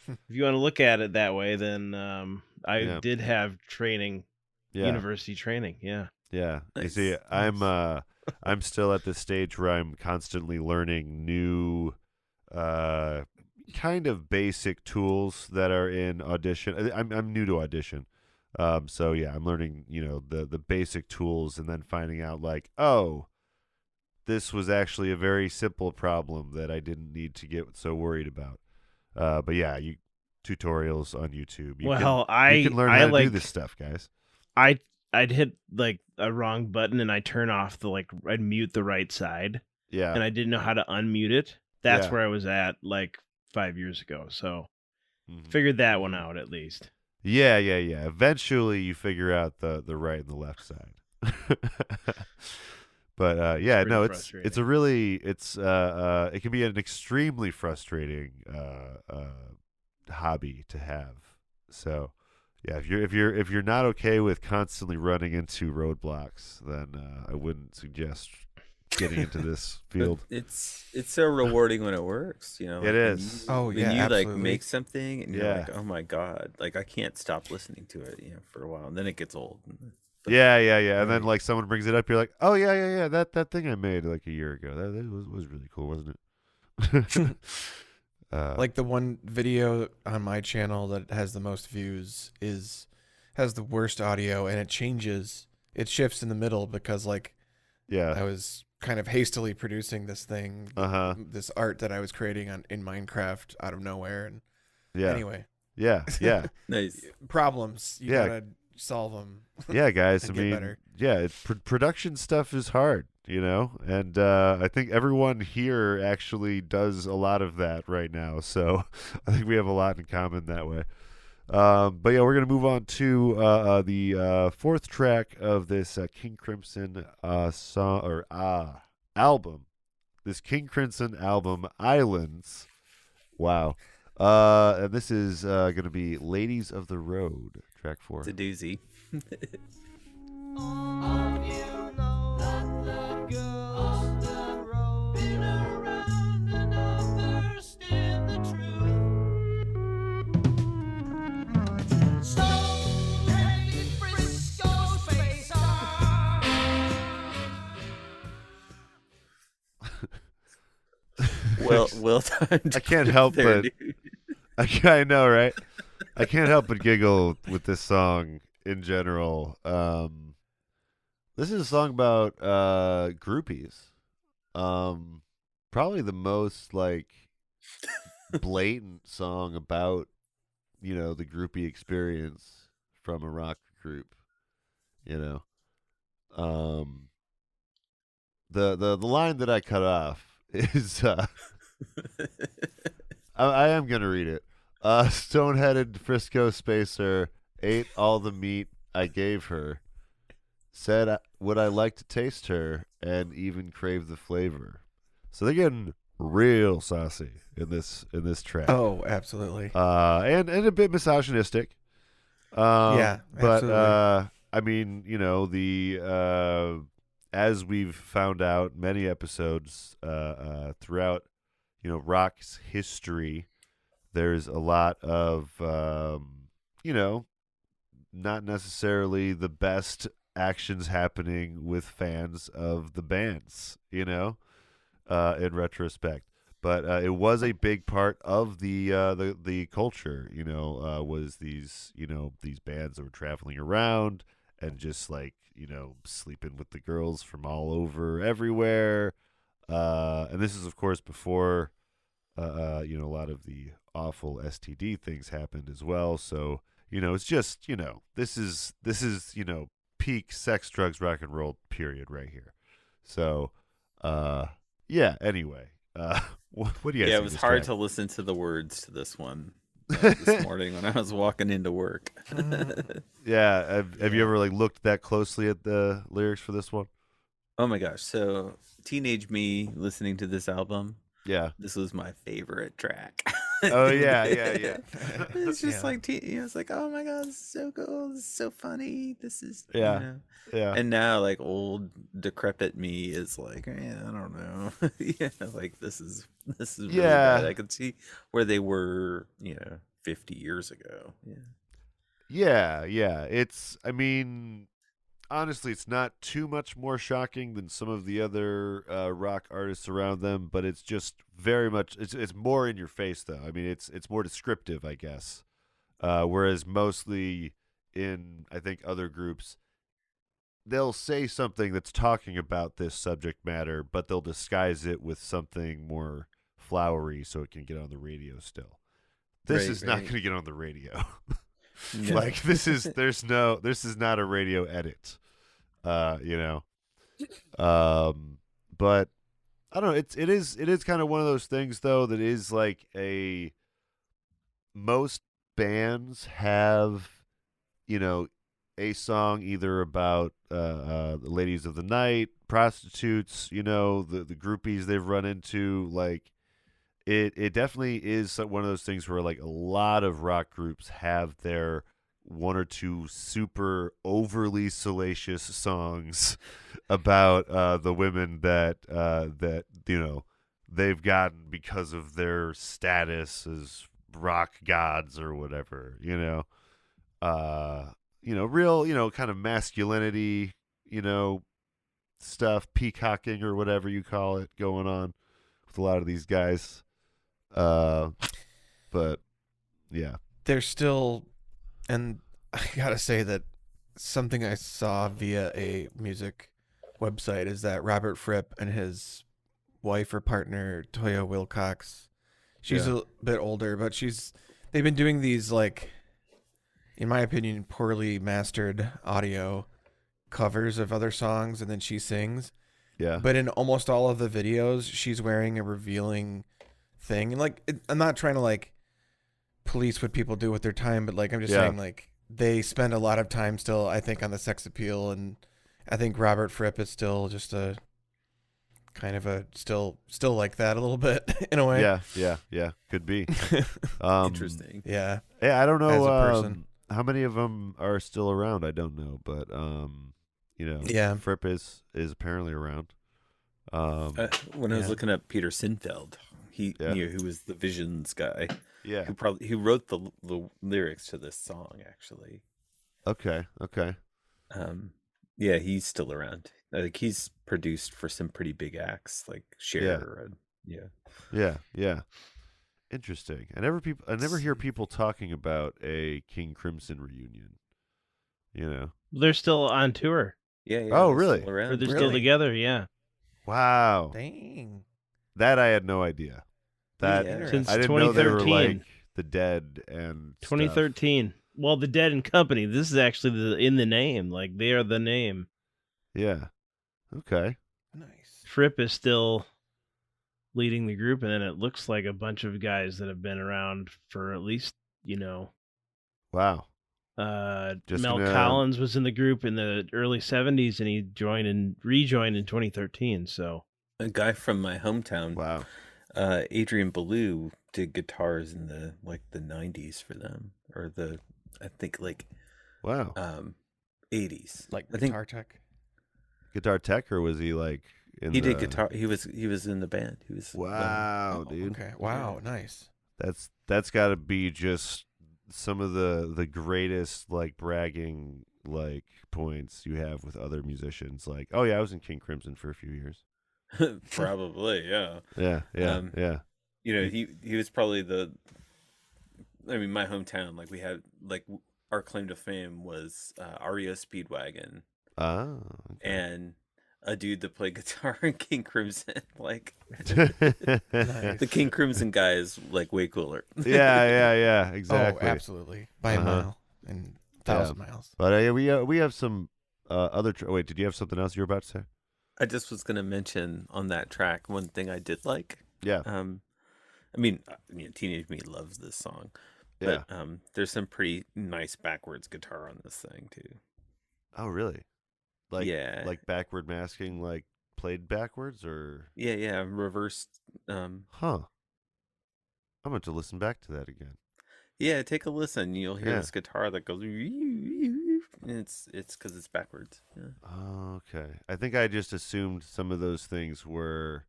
If you want to look at it that way, then I did have training, university training, yeah. Yeah. Nice. You see, I'm still at this stage where I'm constantly learning new kind of basic tools that are in Audition. I'm new to Audition. So yeah, I'm learning, the basic tools and then finding out like, oh, this was actually a very simple problem that I didn't need to get so worried about. But yeah, tutorials on YouTube. You can learn how to do this stuff, guys. I'd hit like a wrong button and I turn off I'd mute the right side. Yeah. And I didn't know how to unmute it. That's where I was at like 5 years ago. So figured that one out at least. Yeah. Eventually you figure out the right and the left side. But it's a really it can be an extremely frustrating hobby to have. So yeah, if you're not okay with constantly running into roadblocks, then I wouldn't suggest getting into this field. But it's so rewarding when it works, It is. When you absolutely. make something and you're like, oh my god, like I can't stop listening to it, for a while, and then it gets old. Yeah. And then like someone brings it up, you're like, oh yeah. That thing I made like a year ago, that was really cool, wasn't it? Like the one video on my channel that has the most views has the worst audio, and it shifts in the middle because I was kind of hastily producing this thing, this art that I was creating in Minecraft out of nowhere, and anyway, yeah. Nice problems. You gotta solve them. Yeah, guys. I mean, better. production stuff is hard, and I think everyone here actually does a lot of that right now. So I think we have a lot in common that way. But yeah, we're gonna move on to the fourth track of this King Crimson song or album. This King Crimson album, Islands. Wow. And this is gonna be "Ladies of the Road," track 4. It's a doozy. Well timed. I can't help but I know, right? I can't help but giggle with this song in general. This is a song about groupies. Probably the most blatant song about the groupie experience from a rock group. The line that I cut off is I am gonna read it. Stone-headed Frisco spacer ate all the meat I gave her. Said would I like to taste her and even crave the flavor. So they're getting real saucy in this track. Oh, absolutely. And a bit misogynistic. Yeah, but absolutely. I mean, the as we've found out many episodes throughout rock's history, there's a lot of not necessarily the best actions happening with fans of the bands, in retrospect. But it was a big part of the culture, was these bands that were traveling around and just sleeping with the girls from all over everywhere. And this is of course before a lot of the awful STD things happened as well. So, it's just, this is, peak sex, drugs, rock and roll period right here. So, yeah, anyway, what do you guys think it was of this hard track? to listen to the words to this one this morning when I was walking into work. Yeah. Have you ever looked that closely at the lyrics for this one? Oh my gosh. So teenage me listening to this album. Yeah. This was my favorite track. Oh yeah. It's just it's like, oh my god, this is so cool. This is so funny. This is Yeah. And now old decrepit me is like, I don't know. This is really bad. I could see where they were, 50 years ago. Yeah. It's, honestly, it's not too much more shocking than some of the other rock artists around them, but it's just very much it's more in your face though. It's more descriptive, I guess. Whereas mostly in, I think, other groups, they'll say something that's talking about this subject matter, but they'll disguise it with something more flowery so it can get on the radio still. This is not going to get on the radio. No. this is not a radio edit. But I don't know, it is kind of one of those things though that is most bands have, a song either about the ladies of the night, prostitutes, the groupies they've run into. It definitely is one of those things where a lot of rock groups have their one or two super overly salacious songs about the women that they've gotten because of their status as rock gods or whatever. Real kind of masculinity, stuff, peacocking or whatever you call it, going on with a lot of these guys. But yeah, they're still, and I gotta say that something I saw via a music website is that Robert Fripp and his wife or partner Toya Wilcox, she's a bit older, but they've been doing these in my opinion poorly mastered audio covers of other songs, and then she sings. Yeah. But in almost all of the videos, she's wearing a revealing thing, and I'm not trying to police what people do with their time, but I'm just saying they spend a lot of time still, I think, on the sex appeal, and I think Robert Fripp is still just a kind of a still like that a little bit in a way. Yeah, could be. Interesting. Yeah. Yeah, I don't know as a person. how many of them are still around. I don't know, but Fripp is apparently around. When I was looking up Peter Sinfeld, he who was the Visions guy. Yeah. Who wrote the lyrics to this song, actually. Okay. Yeah, he's still around. I think he's produced for some pretty big acts like Cher. Yeah. Interesting. I never hear people talking about a King Crimson reunion. They're still on tour. Yeah. Oh, really? Or they're still together. Yeah. Wow. Dang. That I had no idea. Since I didn't know they were the Dead and 2013. Stuff. Well, the Dead and Company. This is actually in the name. They are the name. Yeah. Okay. Nice. Fripp is still leading the group, and then it looks like a bunch of guys that have been around for at least, Wow. Mel Collins was in the group in the early 70s, and he rejoined in 2013. So a guy from my hometown. Wow. Adrian Ballou did guitars in the 90s for them, or I think wow 80s, Guitar Tech, or was he he did guitar? He was in the band. He was wow, dude. Okay, wow, nice. That's got to be just some of the greatest bragging points you have with other musicians. Oh yeah, I was in King Crimson for a few years. Probably, yeah. Yeah. He was probably my hometown, we had our claim to fame was REO Speedwagon. Oh. Okay. And a dude that played guitar in King Crimson. Like, Nice. the King Crimson guy is like way cooler. Yeah, exactly. Oh, absolutely. By a mile and 1,000 miles. But we have some other. Wait, did you have something else you were about to say? I just was gonna mention on that track one thing I did like. Yeah. I mean, Teenage Me loves this song, but there's some pretty nice backwards guitar on this thing too. Oh, really? Like, yeah, like backward masking, like played backwards, or yeah, reversed. Huh. I'm going to listen back to that again. Yeah, take a listen. You'll hear this guitar that goes. It's because it's backwards. Yeah. Okay. I think I just assumed some of those things were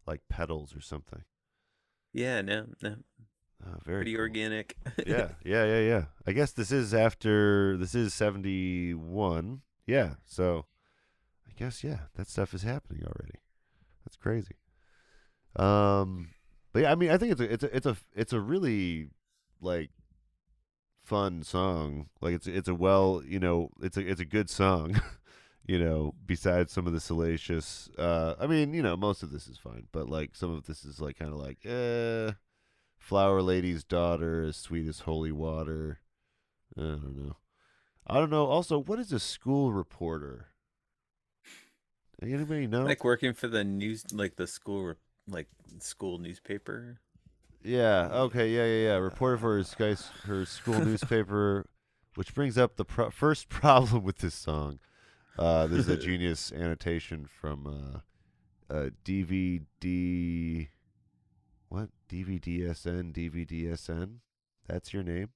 like pedals or something. Yeah, no. Very pretty cool. Organic. Yeah. I guess this is 71. Yeah, so I guess that stuff is happening already. That's crazy. But yeah, I mean, I think it's a really like fun song. Like it's a well, it's a good song. Besides some of the salacious. I mean, most of this is fine, but like some of this is like kind of like Flower Lady's Daughter, as sweet as holy water. I don't know. Also, what is a school reporter? Anybody know? Like working for the news, like the school, school newspaper. Yeah. Okay. Yeah. Reporter for her school newspaper, which brings up the first problem with this song. This is a genius annotation from DVD. What? DVDSN? That's your name?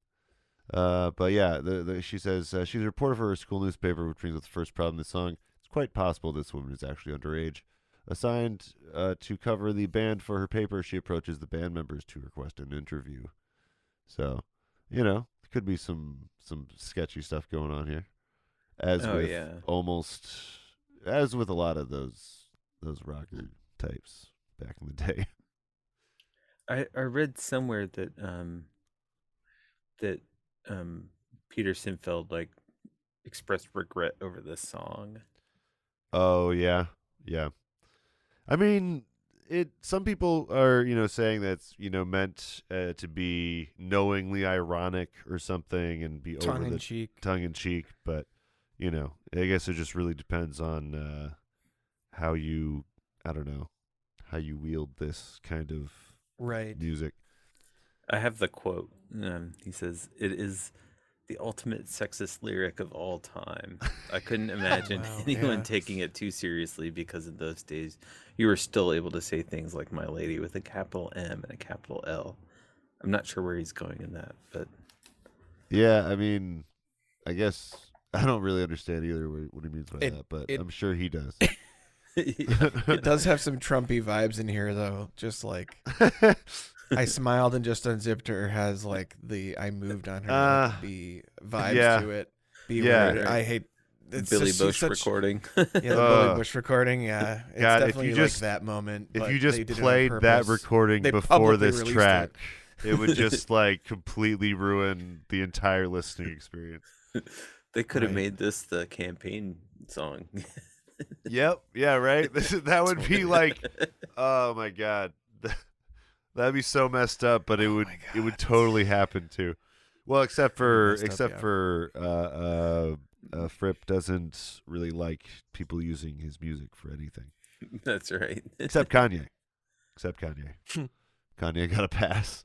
But yeah, she says she's a reporter for her school newspaper, which brings up the first problem in the song. It's quite possible this woman is actually underage. Assigned to cover the band for her paper, she approaches the band members to request an interview. So, there could be some sketchy stuff going on here. As with a lot of those rocker types back in the day. I read somewhere that Peter Sinfield like expressed regret over this song. Oh yeah. I mean, some people are saying that's meant to be knowingly ironic or something and be tongue in cheek, but I guess it just really depends on how you wield this kind of music. I have the quote. He says, "It is the ultimate sexist lyric of all time. I couldn't imagine anyone taking it too seriously because in those days you were still able to say things like 'my lady' with a capital M and a capital L." I'm not sure where he's going in that, but yeah, I mean, I guess I don't really understand either what he means by that, but I'm sure he does. It does have some Trumpy vibes in here, though. Just like I smiled and just unzipped her has like the I moved on her be vibes to it. Weird. I hate it's Billy Bush recording. Yeah, the Billy Bush recording. Yeah, it's God, definitely like that moment. If you just played that recording before this track, it would just like completely ruin the entire listening experience. They could have made this the campaign song. Yep. Yeah. Right. That would be like, oh my God, that'd be so messed up. But it would totally happen too. Well, except for Fripp doesn't really like people using his music for anything. That's right. Except Kanye. Kanye got a pass.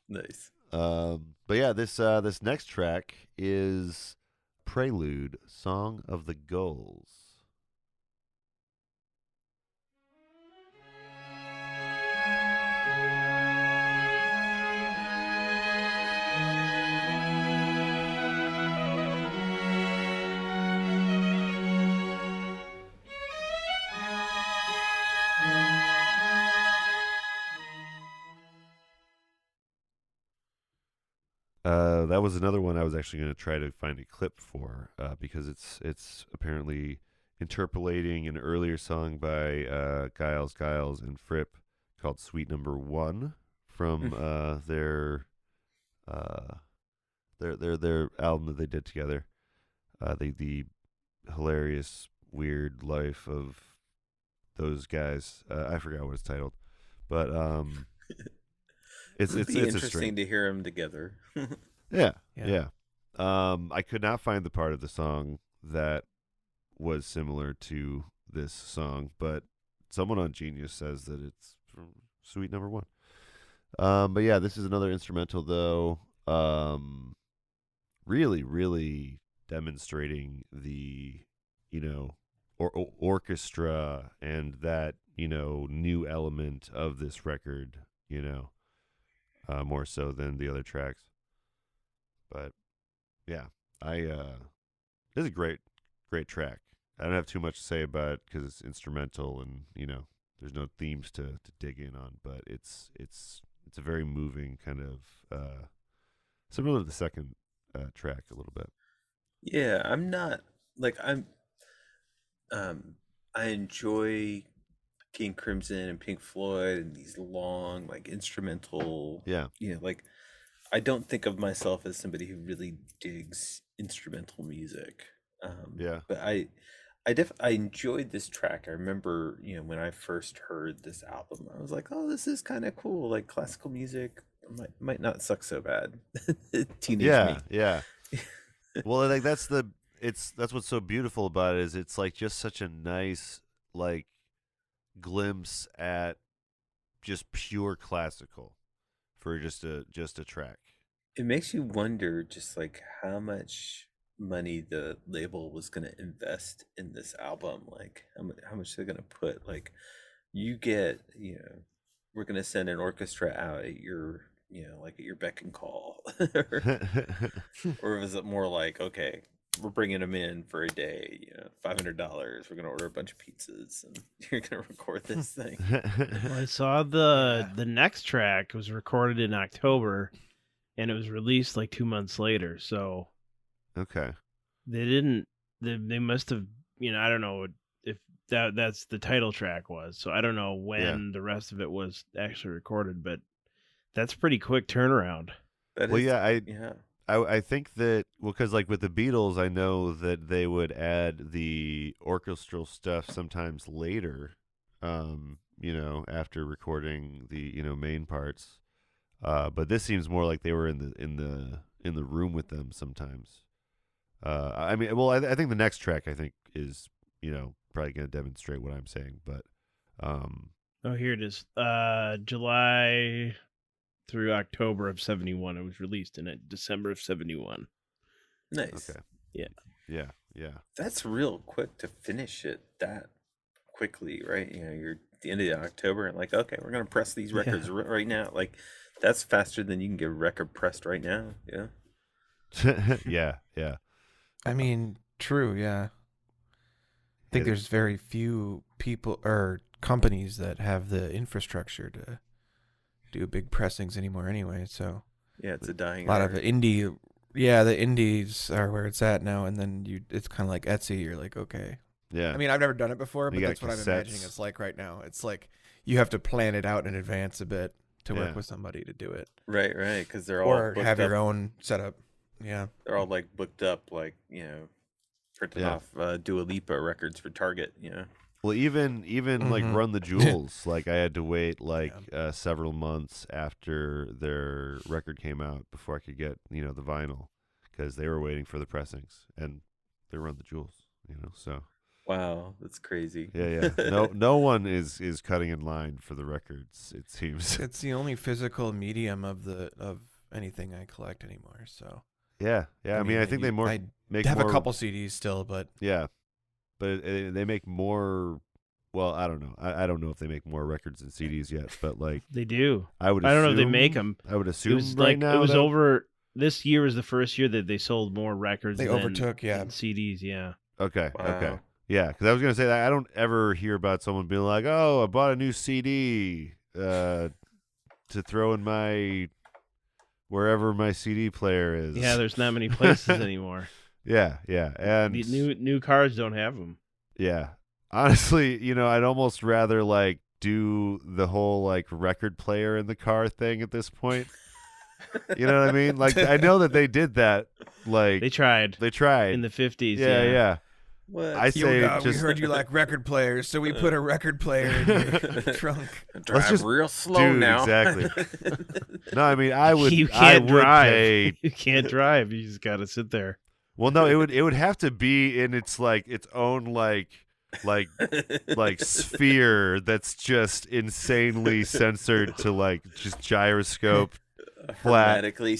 Nice. But yeah, this next track is Prelude, Song of the Gulls. That was another one I was actually going to try to find a clip for because it's apparently interpolating an earlier song by Giles and Fripp called Suite Number 1 from their album that they did together. The hilarious, weird life of those guys. I forgot what it's titled, but it's interesting to hear them together. Yeah. I could not find the part of the song that was similar to this song, but someone on Genius says that it's from Suite Number 1. But yeah, this is another instrumental though. Really, really demonstrating the, orchestra and that, new element of this record, more so than the other tracks. But yeah, this is a great track. I don't have too much to say about it because it's instrumental and, there's no themes to dig in on, but it's a very moving kind of, similar to the second track a little bit. Yeah, I enjoy King Crimson and Pink Floyd and these long, like, instrumental. Yeah. I don't think of myself as somebody who really digs instrumental music. But I enjoyed this track. I remember, when I first heard this album, I was like, oh, this is kind of cool. Like, classical music might not suck so bad. Teenage me. Yeah. Well, like that's what's so beautiful about it is it's like just such a nice like glimpse at just pure classical for just a track. It makes you wonder just like how much money the label was going to invest in this album, like how much they're going to put, like you get, we're going to send an orchestra out at your, like at your beck and call. Or was it more like, okay, we're bringing them in for a day, $500, we're going to order a bunch of pizzas and you're going to record this thing. Well, I saw the next track was recorded in October and it was released like 2 months later. So okay, they must have, I don't know if that's the title track was. So I don't know when the rest of it was actually recorded, but that's pretty quick turnaround. I think that, because like with the Beatles, I know that they would add the orchestral stuff sometimes later, after recording the main parts. But this seems more like they were in the room with them sometimes. I think the next track is probably going to demonstrate what I'm saying, but here it is. July through October of 71. It was released in December of 71. Nice. Okay. Yeah. That's real quick to finish it that quickly, right? You're at the end of October and like, okay, we're going to press these records right now. Like, that's faster than you can get a record pressed right now. Yeah. Yeah. I mean, true, yeah. I think there's very few people or companies that have the infrastructure to do big pressings anymore anyway, so it's a dying lot art. of the indie the indies are where it's at now, and then it's kind of like Etsy. You're like, okay, I mean, I've never done it before, but that's what I'm imagining it's like right now. It's like you have to plan it out in advance a bit to work with somebody to do it, right, because they're all or have your own setup. They're all like booked up, like printed off Dua Lipa records for Target. Well, even like Run the Jewels, like I had to wait several months after their record came out before I could get the vinyl, because they were waiting for the pressings, and they Run the Jewels, so. Wow, that's crazy. Yeah. No one is cutting in line for the records, it seems. It's the only physical medium of anything I collect anymore. So. Yeah. I mean, I think they have a couple CDs still, but yeah. But they make more. Well, I don't know. I don't know if they make more records than CDs yet, but like they do. I don't know if they make them. I would assume it was over. This year was the first year that they sold more records. They overtook, than CDs. Yeah. Okay. Wow. Okay. Yeah, because I was gonna say that I don't ever hear about someone being like, "Oh, I bought a new CD to throw in my wherever my CD player is." Yeah, there's not many places anymore. Yeah, and the new cars don't have them. Yeah, honestly, I'd almost rather like do the whole like record player in the car thing at this point. You know what I mean? Like I know that they did that. Like they tried in the 50s. Yeah. What? I say God, we heard you like record players, so we put a record player in your trunk. Drive real slow dude, now. Exactly. No, I mean I would. You can't drive. Pay... You can't drive. You just got to sit there. Well, no, it would have to be in its own like sphere that's just insanely censored to like just gyroscope. Hermetically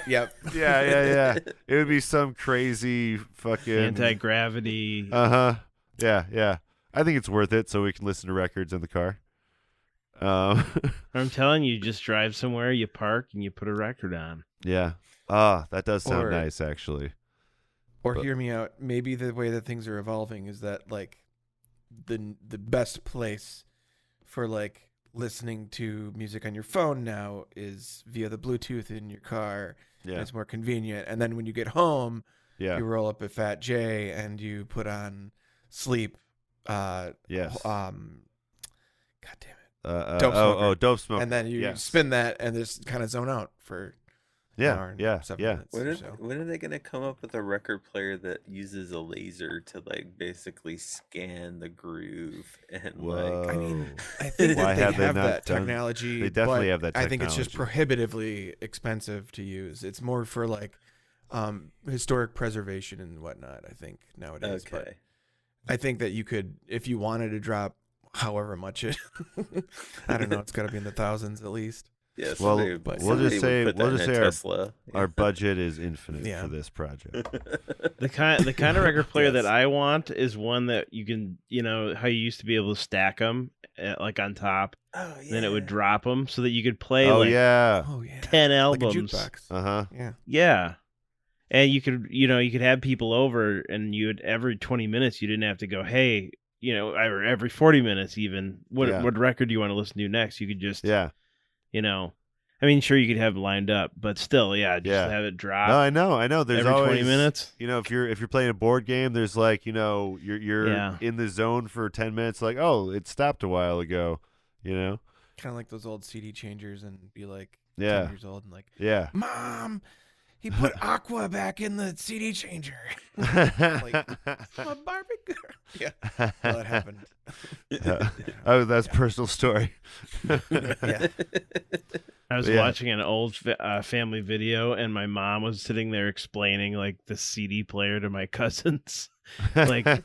Yep. Yeah. It would be some crazy fucking anti-gravity. Yeah. I think it's worth it, so we can listen to records in the car. I'm telling you, just drive somewhere, you park, and you put a record on. Yeah. That does sound nice, actually. Or hear me out. Maybe the way that things are evolving is that like the best place for like listening to music on your phone now is via the Bluetooth in your car. Yeah, it's more convenient. And then when you get home, you roll up a Fat J and you put on Sleep. Yes. God damn it. Dope Smoker. Dope Smoker. And then you spin that and just kind of zone out for. When are they going to come up with a record player that uses a laser to like basically scan the groove and like? I mean, I think they have that technology. They definitely have that technology. I think it's just prohibitively expensive to use. It's more for like historic preservation and whatnot. I think nowadays. Okay. But I think that you could, if you wanted to drop however much it, I don't know, it's got to be in the thousands at least. Yeah, well, we'll just say our budget is infinite for this project. The kind of record player that I want is one that you can, how you used to be able to stack them like on top. Oh, yeah. Then it would drop them so that you could play 10 albums. Like a jukebox. Yeah. And you could have people over, and every 20 minutes you didn't have to go, hey, every 40 minutes even. What record do you want to listen to next? You could just I mean, sure, you could have it lined up, but still, have it drop. No, I know. There's every always 20 minutes. If you're playing a board game, there's like you're in the zone for 10 minutes. Like, oh, it stopped a while ago. Kind of like those old CD changers, and be like 10 years old and like, Mom, he put Aqua back in the CD changer. Like, a Barbie girl. Yeah, well, that happened. That's a personal story. I was watching an old family video, and my mom was sitting there explaining like the CD player to my cousins, like, and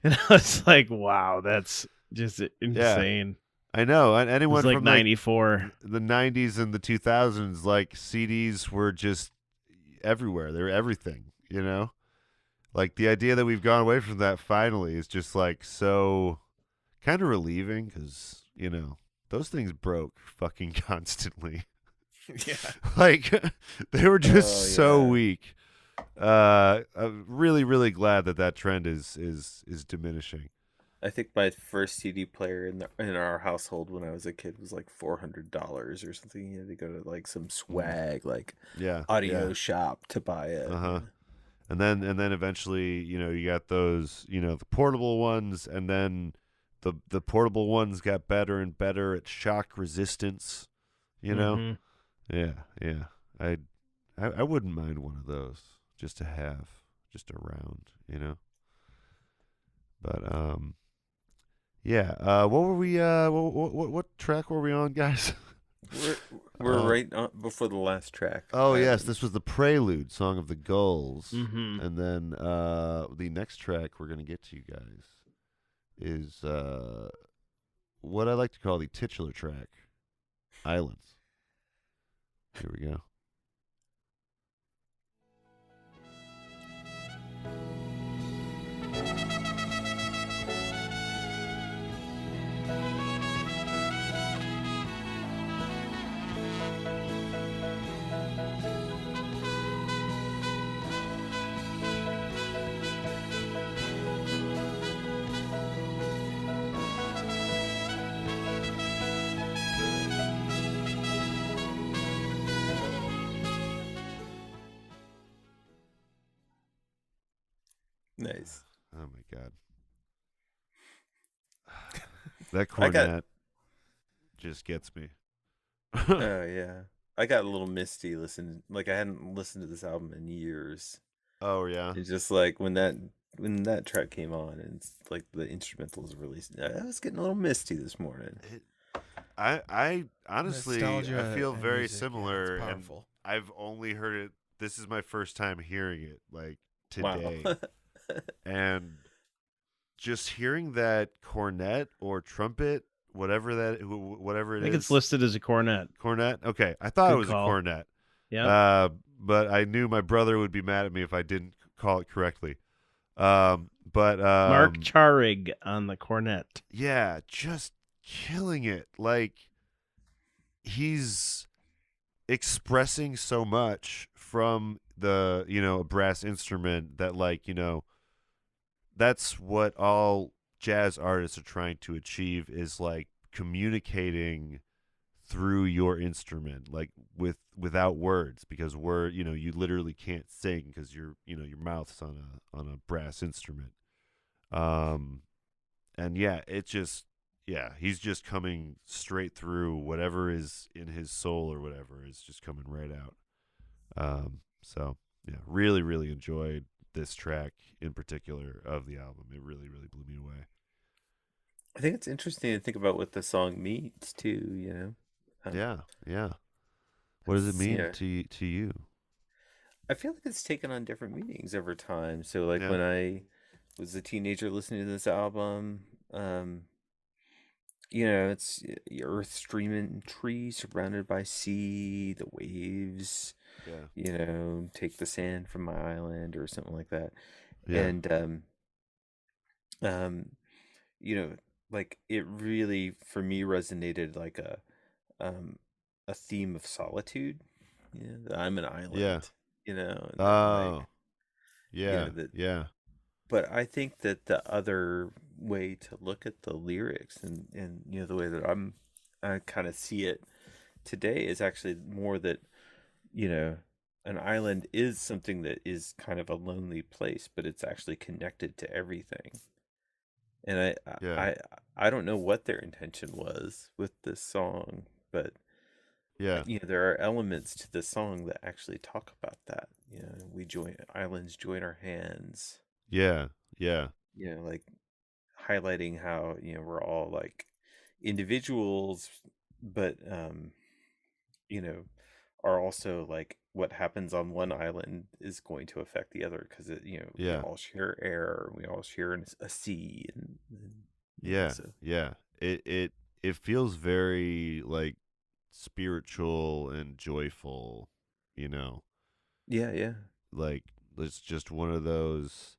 I was like, "Wow, that's just insane." I know. And anyone from 94, the 90s and the 2000s, like CDs were just everywhere. They're everything. Like the idea that we've gone away from that finally is just like so kind of relieving, because those things broke fucking constantly. Yeah. Like they were just so weak. I'm really, really glad that trend is diminishing. I think my first CD player in our household when I was a kid was like $400 or something. You had to go to like some swag audio shop to buy it. And then eventually, you got those, the portable ones, and then the portable ones got better and better at shock resistance, Yeah. I wouldn't mind one of those just to have just around, But what were we what track were we on, guys? We're right before the last track. Oh, yes, this was the Prelude, Song of the Gulls. And then the next track we're going to get to, you guys, is what I like to call the titular track, Islands. Here we go. Nice. Oh my god. That cornet just gets me. Oh yeah. I got a little misty I hadn't listened to this album in years. Oh yeah. It's just like when that when that track came on and like the instrumentals released, I was getting a little misty this morning. I honestly, Nostalgia I feel and very music, similar, it's and powerful. I've only heard it. This is my first time hearing it, like today, Wow. and just hearing that cornet or trumpet, whatever it I think is. it's listed as a cornet. Cornet. Okay, I thought Good it was call. a cornet. Yeah. But I knew my brother would be mad at me if I didn't call it correctly. Mark Charig on the cornet. Yeah, just killing it. Like he's expressing so much from the, a brass instrument that, like, that's what all jazz artists are trying to achieve, is like communicating through your instrument, like without words, because you literally can't sing because your mouth's on a brass instrument. And yeah, he's just coming straight through. Whatever is in his soul or whatever is just coming right out. So yeah, really, really enjoyed this track in particular of the album. It really, really blew me away. I think it's interesting to think about what the song means too, Yeah. What does it mean to you? I feel like it's taken on different meanings over time. So like when I was a teenager listening to this album, it's earth streaming tree surrounded by sea, the waves, take the sand from my island or something like that. Yeah. And like it really for me resonated like a theme of solitude. That I'm an island. Yeah. Oh. Yeah. But I think that the other way to look at the lyrics and the way that I kind of see it today is actually more that an island is something that is kind of a lonely place, but it's actually connected to everything. And I don't know what their intention was with this song, but there are elements to the song that actually talk about that. Islands join our hands. Yeah. Like highlighting how we're all like individuals, but are also like what happens on one island is going to affect the other because we all share air, we all share a sea, and it feels very like spiritual and joyful, like it's just one of those,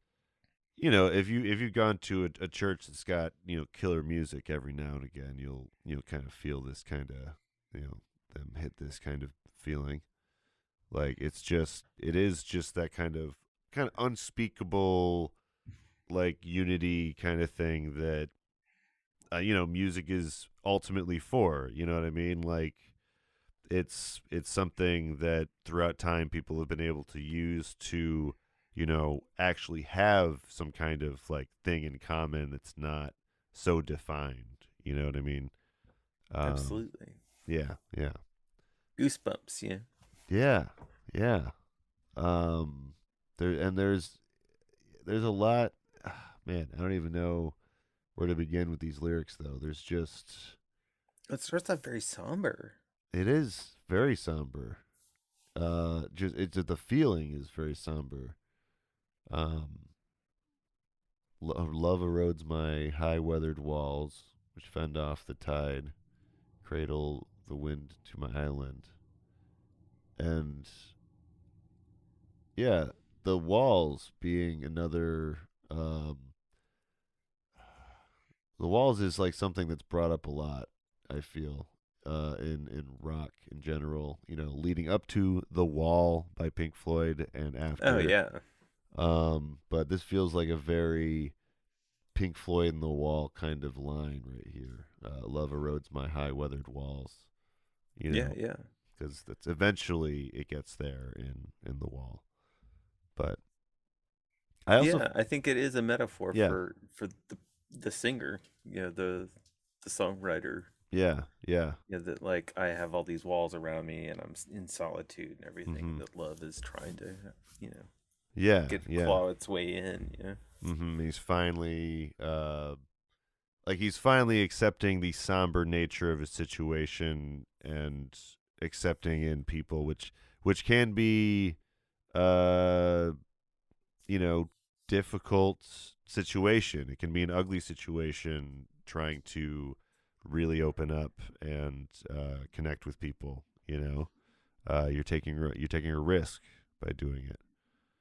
if you've gone to a church that's got killer music every now and again, you'll kind of feel this kind of them hit this kind of feeling. Like it is just that kind of unspeakable, like unity kind of thing that music is ultimately for. You know what I mean? Like it's something that throughout time people have been able to use to actually have some kind of like thing in common that's not so defined. You know what I mean? Absolutely. Yeah. Goosebumps. Yeah. There's a lot. Man, I don't even know where to begin with these lyrics, though. There's just. It starts off very somber. It is very somber. The feeling is very somber. Love erodes my high weathered walls, which fend off the tide, cradle the wind to my island. And yeah, the walls being another. The walls is like something that's brought up a lot, I feel, in rock in general. Leading up to The Wall by Pink Floyd and after. Oh yeah. But this feels like a very Pink Floyd and The Wall kind of line right here. Love erodes my high weathered walls. Yeah. Because that's eventually it gets there in The Wall. But I think it is a metaphor for the singer, the songwriter. Yeah. That like I have all these walls around me and I'm in solitude and everything. That love is trying to, claw its way in. He's finally he's finally accepting the somber nature of his situation and accepting in people, which can be difficult situation. It can be an ugly situation trying to really open up and connect with people. You're taking a risk by doing it.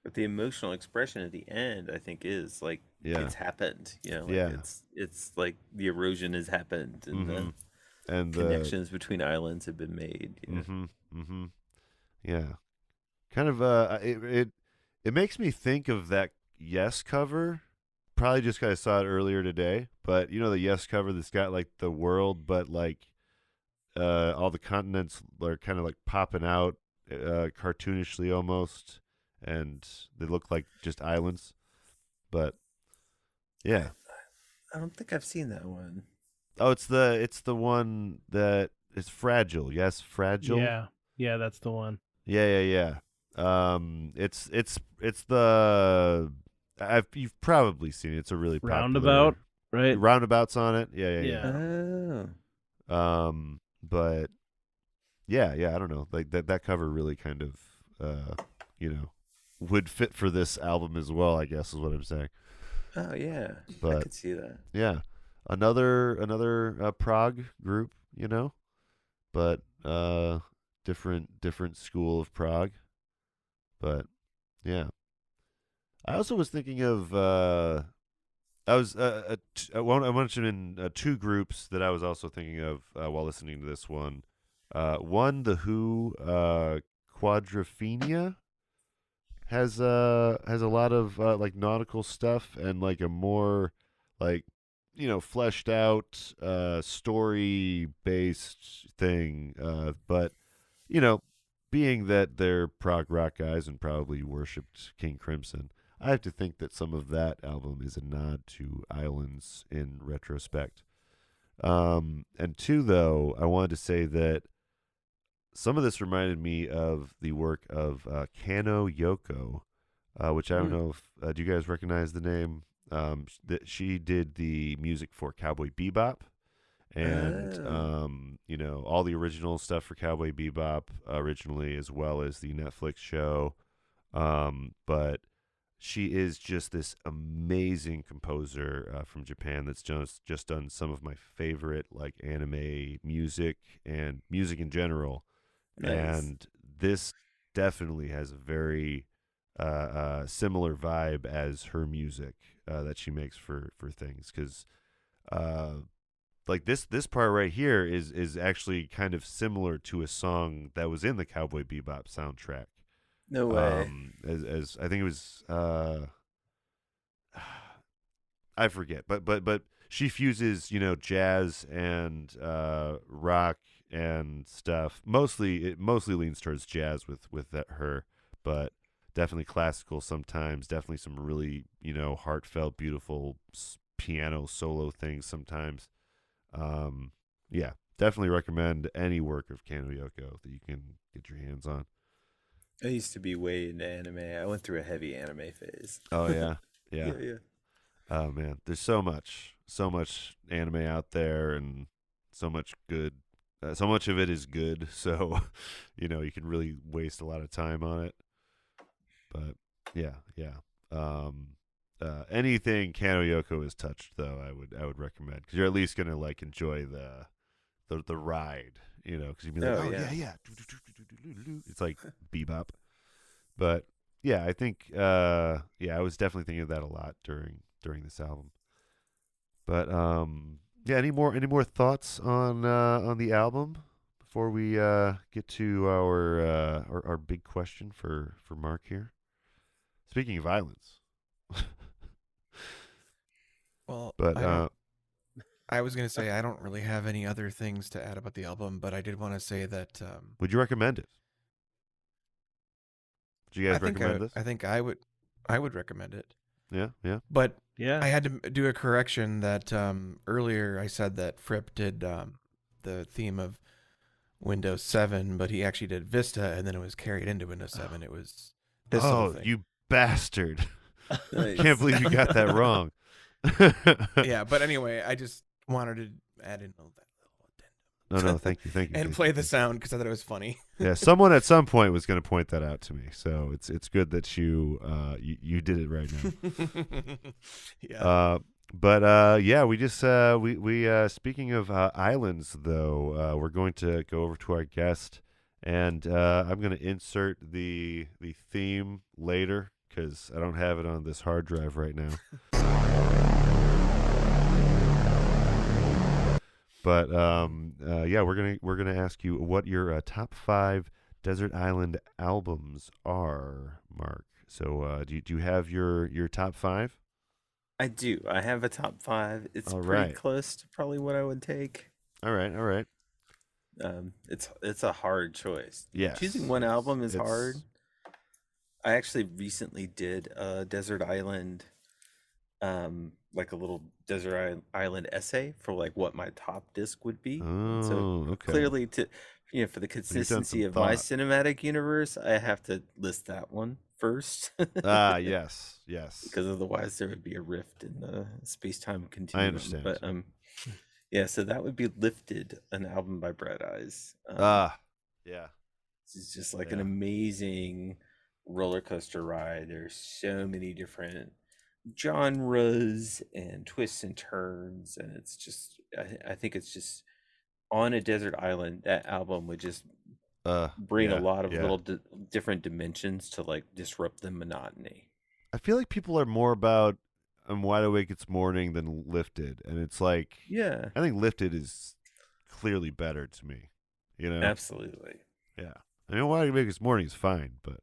But the emotional expression at the end, I think, is like it's happened. It's like the erosion has happened, and the connections between islands have been made. Yeah, kind of. It makes me think of that Yes cover. Probably just because I saw it earlier today, but the Yes cover that's got like the world, but like all the continents are kind of like popping out cartoonishly almost, and they look like just islands. But yeah, I don't think I've seen that one. Oh, it's the one that is Fragile. Yes, Fragile. Yeah, that's the one. Yeah. It's the you've probably seen it. It's a really popular Roundabout, right? Roundabouts on it. Yeah. Oh. But yeah, I don't know. Like that cover really kind of would fit for this album as well, I guess is what I'm saying. Oh yeah. But I could see that. Yeah. Another prog group, but different school of prog. But yeah. I also was thinking of I mentioned two groups that I was also thinking of while listening to this one. One, the Who, Quadrophenia has a lot of like nautical stuff and like a more like fleshed out story based thing. But being that they're prog rock guys and probably worshipped King Crimson, I have to think that some of that album is a nod to Islands in retrospect. And two, though, I wanted to say that some of this reminded me of the work of Kano Yoko, which I don't know if do you guys recognize the name? That she did the music for Cowboy Bebop, and all the original stuff for Cowboy Bebop originally, as well as the Netflix show. But she is just this amazing composer from Japan that's just done some of my favorite like anime music and music in general. Nice. And this definitely has a very similar vibe as her music that she makes for things, because like this part right here is actually kind of similar to a song that was in the Cowboy Bebop soundtrack. No way. As I think it was I forget, but she fuses jazz and rock and stuff. It mostly leans towards jazz with her, but definitely classical sometimes. Definitely some really heartfelt, beautiful piano solo things sometimes. Yeah, definitely recommend any work of Kano Yoko that you can get your hands on. I used to be way into anime. I went through a heavy anime phase. Oh yeah. Yeah. Oh man, there's so much anime out there, and so much good. So much of it is good, so you can really waste a lot of time on it. But yeah. Anything Kano Yoko has touched, though, I would recommend, because you're at least gonna like enjoy the ride, because you'd be like, yeah. It's like bebop. But yeah, I think I was definitely thinking of that a lot during this album. But yeah, any more thoughts on the album before we get to our big question for Mark here? Speaking of islands. Well, but I was gonna say I don't really have any other things to add about the album, but I did want to say that. Would you recommend it? Would you guys recommend this? I think I would recommend it. Yeah. But yeah, I had to do a correction that earlier I said that Fripp did the theme of Windows 7, but he actually did Vista, and then it was carried into Windows 7. It was this whole thing. You bastard. Nice. Can't believe you got that wrong. Yeah, but anyway, I just wanted to add in all that little No, thank you. and play the sound because I thought it was funny. Yeah, someone at some point was going to point that out to me, so it's good that you did it right now. Yeah. But yeah, we just we speaking of islands, though, we're going to go over to our guest, and I'm going to insert the theme later because I don't have it on this hard drive right now. But yeah, we're gonna ask you what your top 5 desert island albums are, Mark. So do you have your top 5? I do. I have a top 5. It's All pretty right. close to probably what I would take. All right. It's a hard choice. Yes. Choosing one album is hard. I actually recently did a desert island, like a little desert island essay for like what my top disc would be. Oh, so okay. clearly, for the consistency of my cinematic universe, I have to list that one first. Yes. Because otherwise there would be a rift in the space-time continuum. I understand. But yeah, so that would be Lifted, an album by Bread Eyes. Yeah. It's just like an amazing roller coaster ride. There's so many different genres and twists and turns, and it's just I think it's just on a desert island. That album would just bring a lot of little different dimensions to like disrupt the monotony. I feel like people are more about I'm Wide Awake It's Morning than Lifted, and it's like I think Lifted is clearly better to me. You know, absolutely. Yeah, I mean Wide Awake It's Morning is fine, but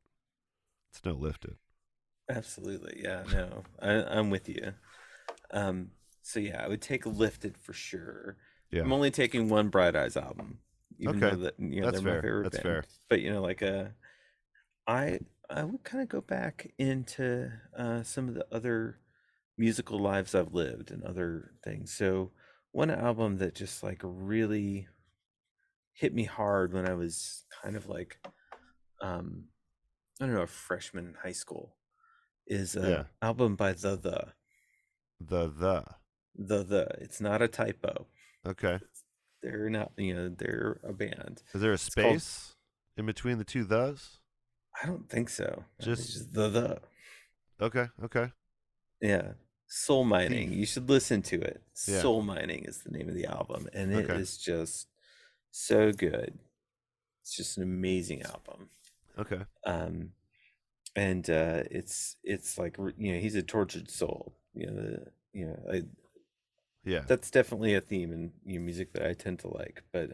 it's no Lifted. Absolutely, yeah, no, I'm with you. So yeah, I would take Lifted for sure. Yeah. I'm only taking one Bright Eyes album, even though that that's they're fair. my favorite That's band. fair. But like I would kind of go back into some of the other musical lives I've lived and other things. So one album that just like really hit me hard when I was kind of like I don't know, a freshman in high school is an album by The. It's not a typo. Okay. They're not, they're a band. Is there a space in between the two thes? I don't think so. Just, it's just The. Okay. Yeah. Soul Mining. You should listen to it. Yeah. Soul Mining is the name of the album, and it is just so good. It's just an amazing album. Okay. And it's like he's a tortured soul. That's definitely a theme in music that I tend to like. But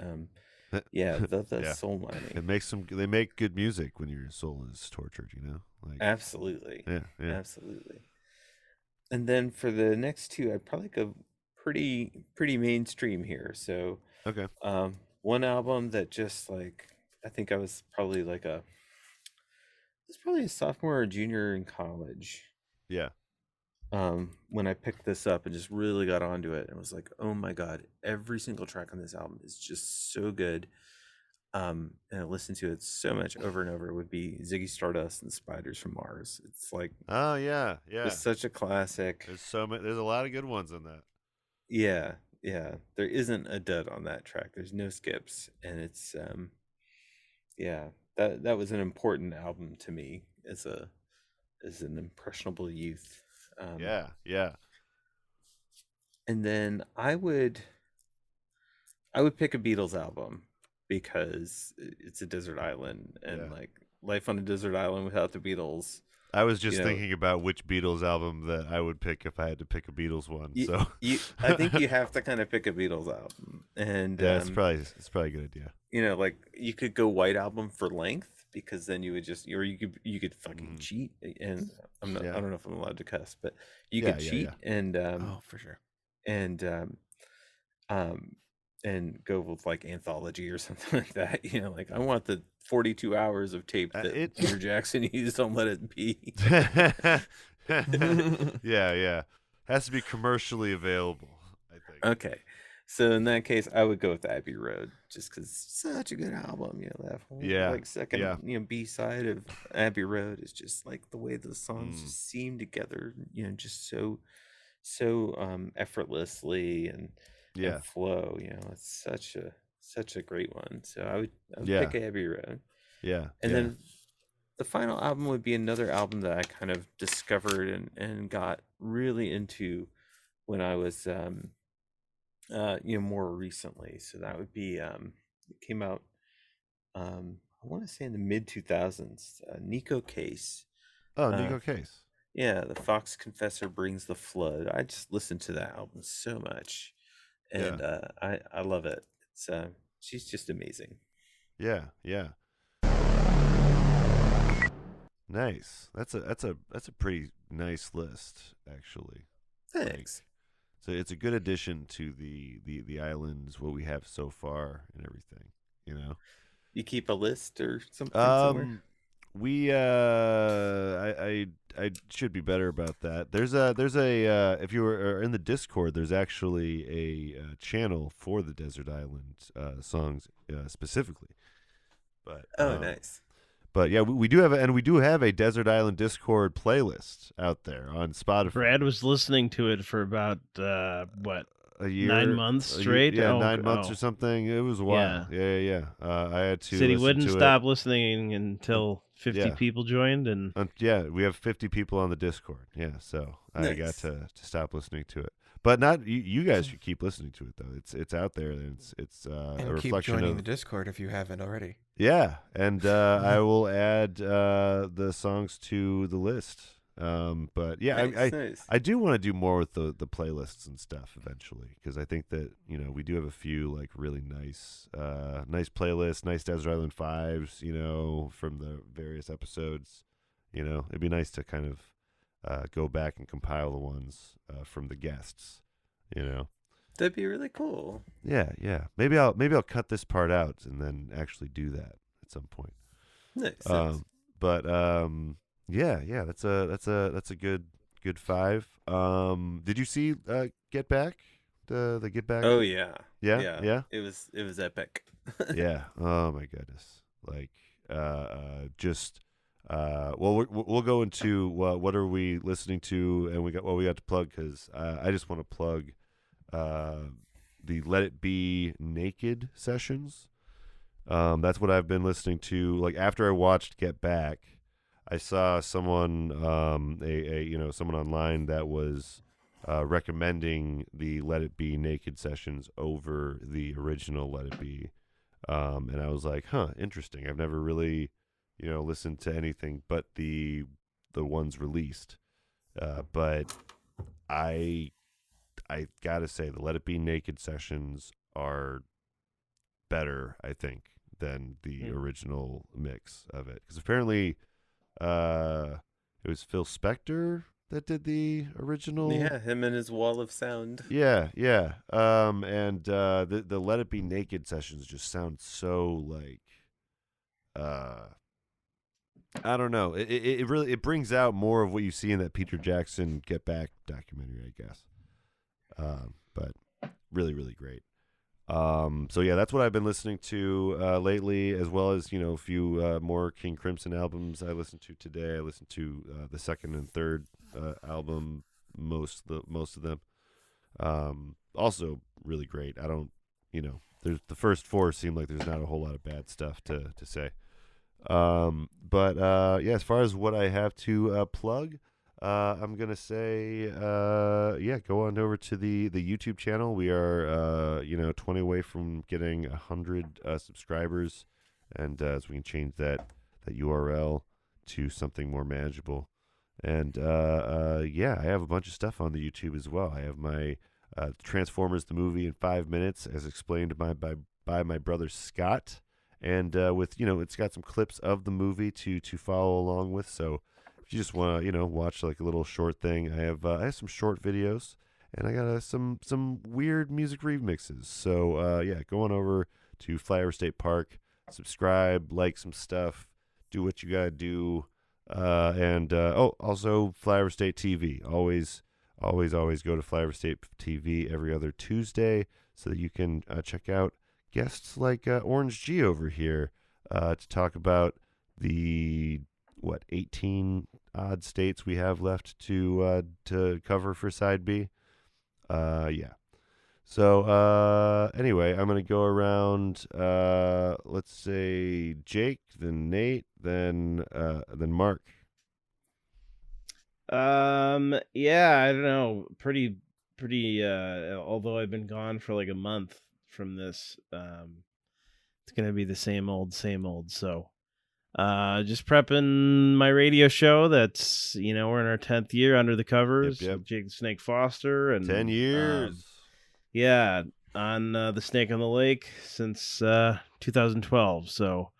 the soul mining. It makes they make good music when your soul is tortured. Like absolutely. Yeah. Absolutely. And then for the next two, I'd probably go pretty mainstream here. So okay. One album that just like I think I was probably like a sophomore or junior in college. Yeah. When I picked this up and just really got onto it and was like, oh my God, every single track on this album is just so good. And I listened to it so much over and over. It would be Ziggy Stardust and Spiders from Mars. It's like, oh yeah. It's such a classic. There's a lot of good ones in that. Yeah. There isn't a dud on that track. There's no skips, and it's that was an important album to me as an impressionable youth. Yeah. And then I would pick a Beatles album because it's a desert island, and like life on a desert island without the Beatles. I was just thinking about which Beatles album that I would pick if I had to pick a Beatles one. I think you have to kind of pick a Beatles album, and it's probably a good idea. Like you could go White Album for length, because then you would you could fucking cheat, and I don't know if I'm allowed to cuss, but you could cheat and for sure, and go with like Anthology or something like that. Like I want the 42 hours of tape that Peter Jackson used on Let It Be. Yeah. Has to be commercially available, I think. Okay. So in that case, I would go with Abbey Road, just because such a good album. You know, that whole like second B side of Abbey Road is just like the way the songs just seem together. You know, just so effortlessly and flow. You know, it's such a great one. So I would pick Abbey Road. Yeah, and then the final album would be another album that I kind of discovered and got really into when I was more recently. So that would be it came out I want to say in the mid 2000s. Nico Case. Oh, Nico Case. Yeah, the Fox Confessor Brings the Flood. I just listened to that album so much, and I love it. It's she's just amazing. Yeah. Nice. That's a pretty nice list, actually. Thanks. So it's a good addition to the islands, what we have so far and everything, you know. You keep a list or something somewhere? We I should be better about that. There's a if you are in the Discord, there's actually a channel for the Desert Island songs specifically. But nice. But yeah, we do have a Desert Island Discord playlist out there on Spotify. Brad was listening to it for about a year, 9 months straight. 9 months or something. It was a while. Yeah. I had to. Said he wouldn't stop listening until 50 people joined, and we have 50 people on the Discord. Yeah, so I got to stop listening to it. But not you guys should keep listening to it though. It's out there, and it's and a keep reflection joining of the Discord if you haven't already. Yeah, and I will add the songs to the list. But yeah, nice. I do want to do more with the playlists and stuff eventually, because I think that we do have a few like really nice playlists, nice Desert Island 5s, from the various episodes. It'd be nice to kind of go back and compile the ones from the guests. That'd be really cool. Yeah. Maybe I'll cut this part out and then actually do that at some point. Nice. Yeah. That's a good 5. Did you see Get Back? The Get Back? Oh yeah. Yeah. It was epic. Yeah. Oh my goodness. Like we'll go into what are we listening to, and we got to plug, because I just want to plug the Let It Be Naked sessions. That's what I've been listening to. Like after I watched Get Back, I saw someone someone online that was recommending the Let It Be Naked sessions over the original Let It Be, and I was like, interesting. I've never really listened to anything but the ones released, but I gotta say the Let It Be Naked sessions are better, I think, than the original mix of it, because apparently it was Phil Spector that did the original. Yeah, him and his wall of sound. Yeah. And the Let It Be Naked sessions just sound so like I don't know. It really brings out more of what you see in that Peter Jackson Get Back documentary, I guess. But really, really great. So yeah, that's what I've been listening to lately, as well as a few more King Crimson albums I listened to today. I listened to the second and third album, most of them. Also really great. I don't, there's the first 4 seem like there's not a whole lot of bad stuff to say. But yeah, as far as what I have to plug, I'm gonna say go on over to the YouTube channel. We are 20 away from getting 100 subscribers, and as we can change that URL to something more manageable. And I have a bunch of stuff on the YouTube as well. I have my Transformers the movie in 5 minutes, as explained by my brother Scott. And with it's got some clips of the movie to follow along with. So if you just want to watch like a little short thing, I have some short videos, and I got some weird music remixes. So go on over to Flyover State Park, subscribe, like some stuff, do what you gotta do, and also Flyover State TV. Always go to Flyover State TV every other Tuesday. so that you can check out guests like Orange G over here to talk about the 18 odd states we have left to cover for side B. Yeah. So anyway, I'm gonna go around. Let's say Jake, then Nate, then Mark. Yeah, I don't know. Pretty. Although I've been gone for like a month from this, it's gonna be the same old. So, just prepping my radio show. That's we're in our 10th year under the covers. Yep. With Jake the Snake Foster and 10 years. Yeah, on the Snake on the Lake since 2012. So,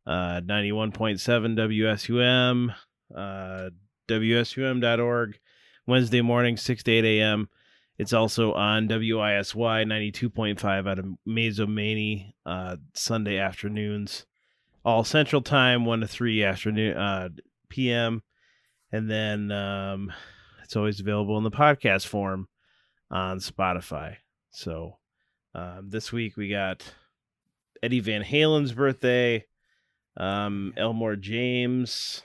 91.7 WSUM, WSUM.org, Wednesday morning, 6 to 8 a.m. It's also on WISY 92.5 out of Mazomanie, Sunday afternoons, all Central Time, 1 to 3 afternoon p.m. And then it's always available in the podcast form on Spotify. So this week we got Eddie Van Halen's birthday, Elmore James,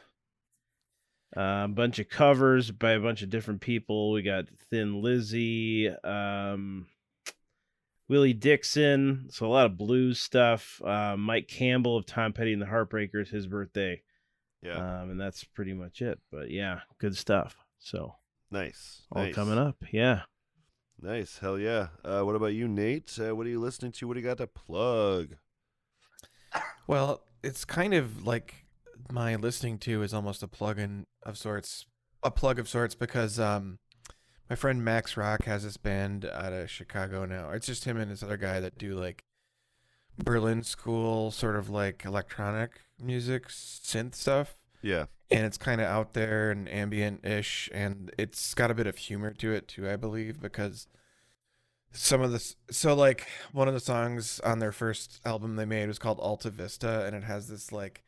a bunch of covers by a bunch of different people. We got Thin Lizzy, Willie Dixon, so a lot of blues stuff. Mike Campbell of Tom Petty and the Heartbreakers, his birthday. Yeah. And that's pretty much it. But yeah, good stuff. So nice. All coming up. Yeah. Nice. Hell yeah. What about you, Nate? What are you listening to? What do you got to plug? Well, it's kind of like my listening to is almost a plug of sorts because my friend Max Rock has this band out of Chicago now. It's just him and this other guy that do like Berlin School sort of like electronic music synth stuff. Yeah. And it's kind of out there and ambient-ish, and it's got a bit of humor to it too, I believe, because one of the songs on their first album they made was called Alta Vista, and it has this like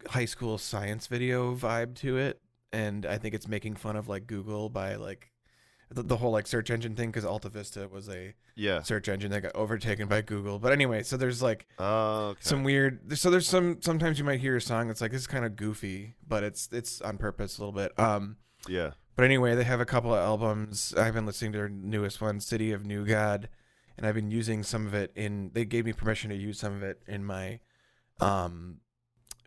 high school science video vibe to it, and I think it's making fun of like Google by like the whole like search engine thing, because Alta Vista was a search engine that got overtaken by Google. But anyway, so there's like some weird. So there's sometimes you might hear a song that's like, this is kind of goofy, but it's on purpose a little bit. Yeah. But anyway, they have a couple of albums. I've been listening to their newest one, City of New God, and I've been using some of it they gave me permission to use some of it in my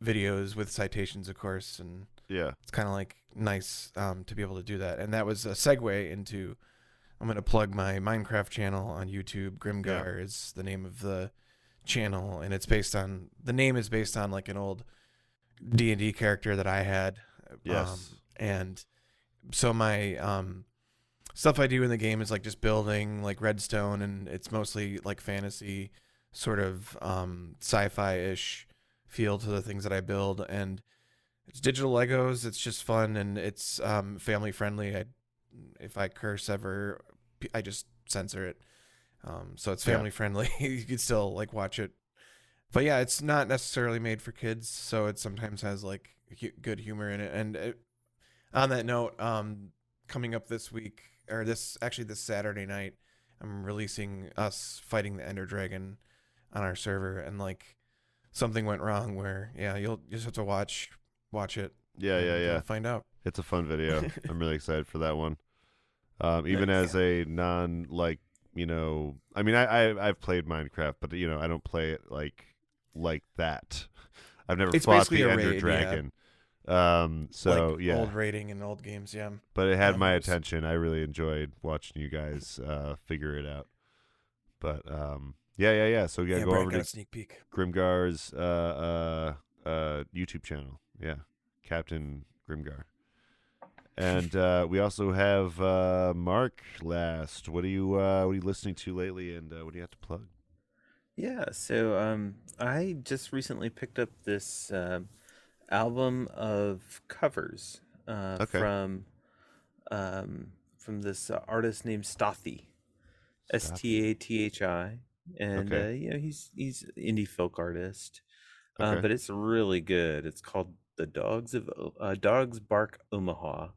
videos with citations, of course, and it's kind of like nice to be able to do that. And that was a segue into, I'm going to plug my Minecraft channel on YouTube. Grimgar is the name of the channel, and the name is based on like an old D&D character that I had. Yes. And so my stuff I do in the game is like just building like redstone, and it's mostly like fantasy sort of sci-fi-ish feel to the things that I build, and it's digital Legos. It's just fun, and it's family friendly. If I curse ever, I just censor it. So it's family friendly. You can still like watch it, but yeah, it's not necessarily made for kids. So it sometimes has like good humor in it. And on that note, coming up this week, or this Saturday night, I'm releasing us fighting the Ender Dragon on our server, and like something went wrong where you'll just have to watch it. Yeah. Find out. It's a fun video. I'm really excited for that one. Even as a non I mean, I've played Minecraft, but I don't play it like that. I've never fought the Ender Dragon. So like old raiding in old games, But it had my attention. I really enjoyed watching you guys figure it out. But yeah. So go over to sneak peek. Grimgar's YouTube channel. Yeah, Captain Grimgar. And we also have Mark last. What are you listening to lately, and what do you have to plug? Yeah, so I just recently picked up this album of covers from this artist named Stathi, Stathi, and he's an indie folk artist, but it's really good. It's called The Dogs Bark Omaha.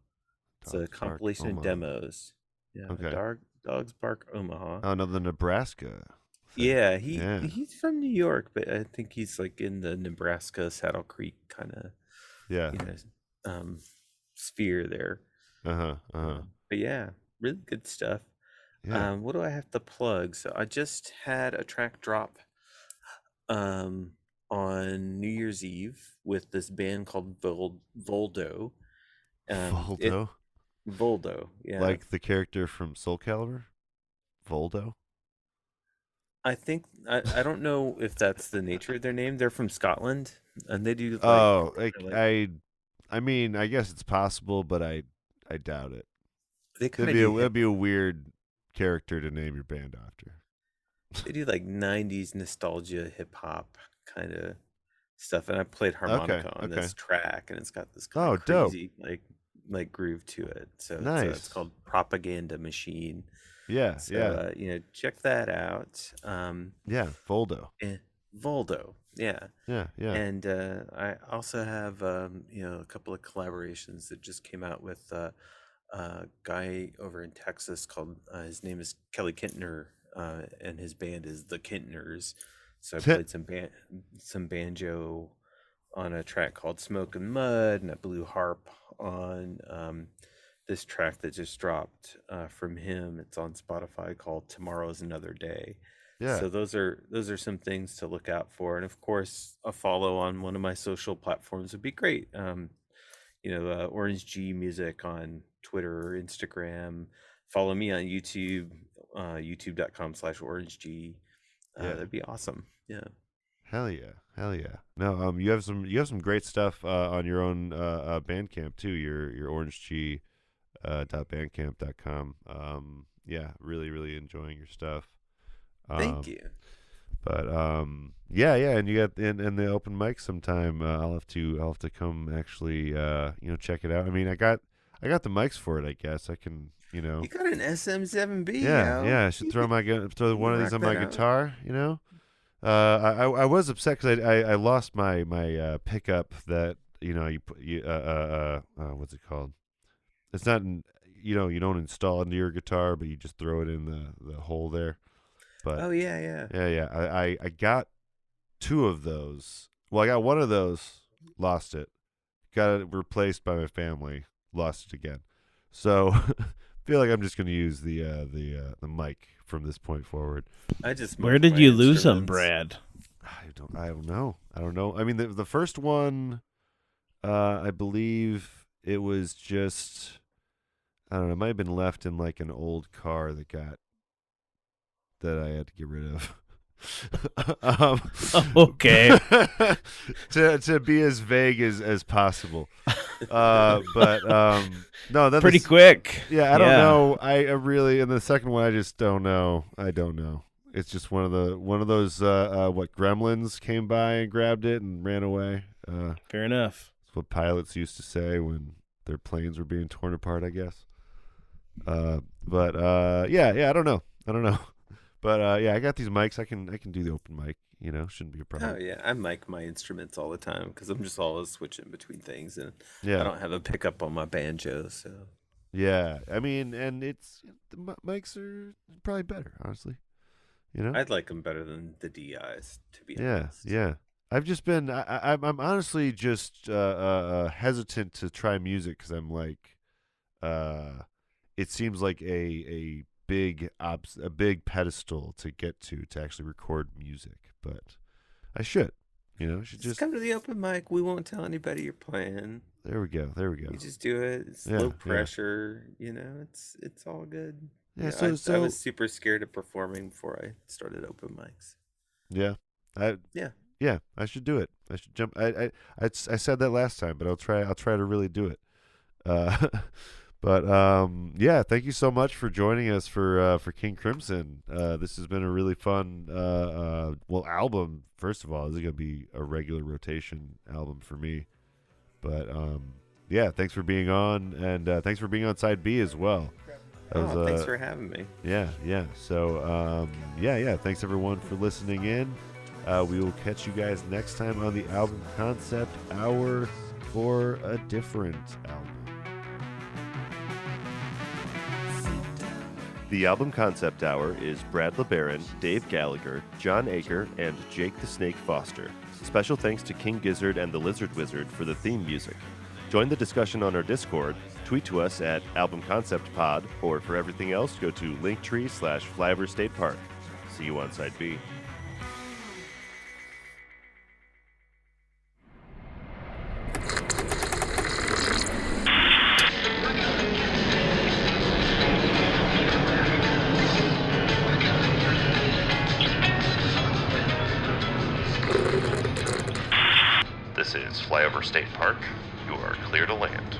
It's a compilation of demos. Yeah, Dogs Bark Omaha. Oh no, the Nebraska thing. Yeah, he's from New York, but I think he's like in the Nebraska Saddle Creek kind of sphere there. But yeah, really good stuff. What do I have to plug? So I just had a track drop on New Year's Eve with this band called Voldo. Voldo? Voldo, yeah. Like the character from Soul Calibur? Voldo? I think I don't know if that's the nature of their name. They're from Scotland, and they do. I mean, I guess it's possible, but I doubt it. It'd be a weird character to name your band after. They do like '90s nostalgia hip hop kind of stuff, and I played harmonica on this track, and it's got this kind of crazy like groove to it. So nice. It's called Propaganda Machine. Yeah, so, check that out. Voldo. Voldo, yeah. And I also have a couple of collaborations that just came out with a guy over in Texas called his name is Kelly Kintner, and his band is the Kintners. So I played some banjo on a track called Smoke and Mud, and I blew harp on this track that just dropped from him. It's on Spotify called Tomorrow's Another Day. Yeah. So those are some things to look out for, and of course, a follow on one of my social platforms would be great. Orange G Music on Twitter or Instagram. Follow me on YouTube, youtube.com/orangeg. That'd be awesome. Yeah. Hell yeah. No, you have some great stuff on your own Bandcamp too. Your orangeg .bandcamp.com. Really enjoying your stuff. Thank you. But and you got in the open mic sometime. I'll have to come actually check it out. I mean, I got the mics for it. I guess I can You got an SM7B. Yeah. I should throw one of these on my guitar. I was upset because I lost my pickup that what's it called? It's not you don't install into your guitar, but you just throw it in the hole there. But I got two of those. Well, I got one of those, lost it, got it replaced by my family, lost it again. So feel like I'm just going to use the mic from this point forward. Where did you lose them, Brad? I don't know. I mean, the first one, I believe it was just, I don't know, it might have been left in like an old car that I had to get rid of. Okay. to be as vague as possible. But no, that's pretty quick. Yeah, I don't know. I really, and the second one, I just don't know. I don't know. It's just one of those gremlins came by and grabbed it and ran away. Fair enough. That's what pilots used to say when their planes were being torn apart, I guess. But I don't know. But I got these mics. I can do the open mic. Shouldn't be a problem. Oh yeah, I mic my instruments all the time because I'm just always switching between things, and I don't have a pickup on my banjo, so. Yeah, I mean, and the mics are probably better, honestly. I'd like them better than the DIs, to be honest. Yeah. I've just been. I'm honestly just hesitant to try music because I'm like, it seems like a big pedestal to get to actually record music, but I should just come to the open mic. We won't tell anybody you're playing. There we go. You just do it. It's low pressure. It's all good. Yeah. I was super scared of performing before I started open mics. Yeah. I should do it. I should jump. I said that last time, but I'll try to really do it. But thank you so much for joining us for King Crimson. This has been a really fun album. First of all, this is gonna be a regular rotation album for me. But thanks for being on, and thanks for being on side B as well. Thanks for having me. Yeah. So thanks everyone for listening in. We will catch you guys next time on the Album Concept Hour for a different album. The album concept hour is Brad LeBaron, Dave Gallagher, John Aker, and Jake the Snake Foster. Special thanks to King Gizzard and the Lizard Wizard for the theme music. Join the discussion on our Discord, tweet to us at Album Concept Pod, or for everything else, go to Linktree/Flyover State Park. See you on Side B. This is Flyover State Park. You are clear to land.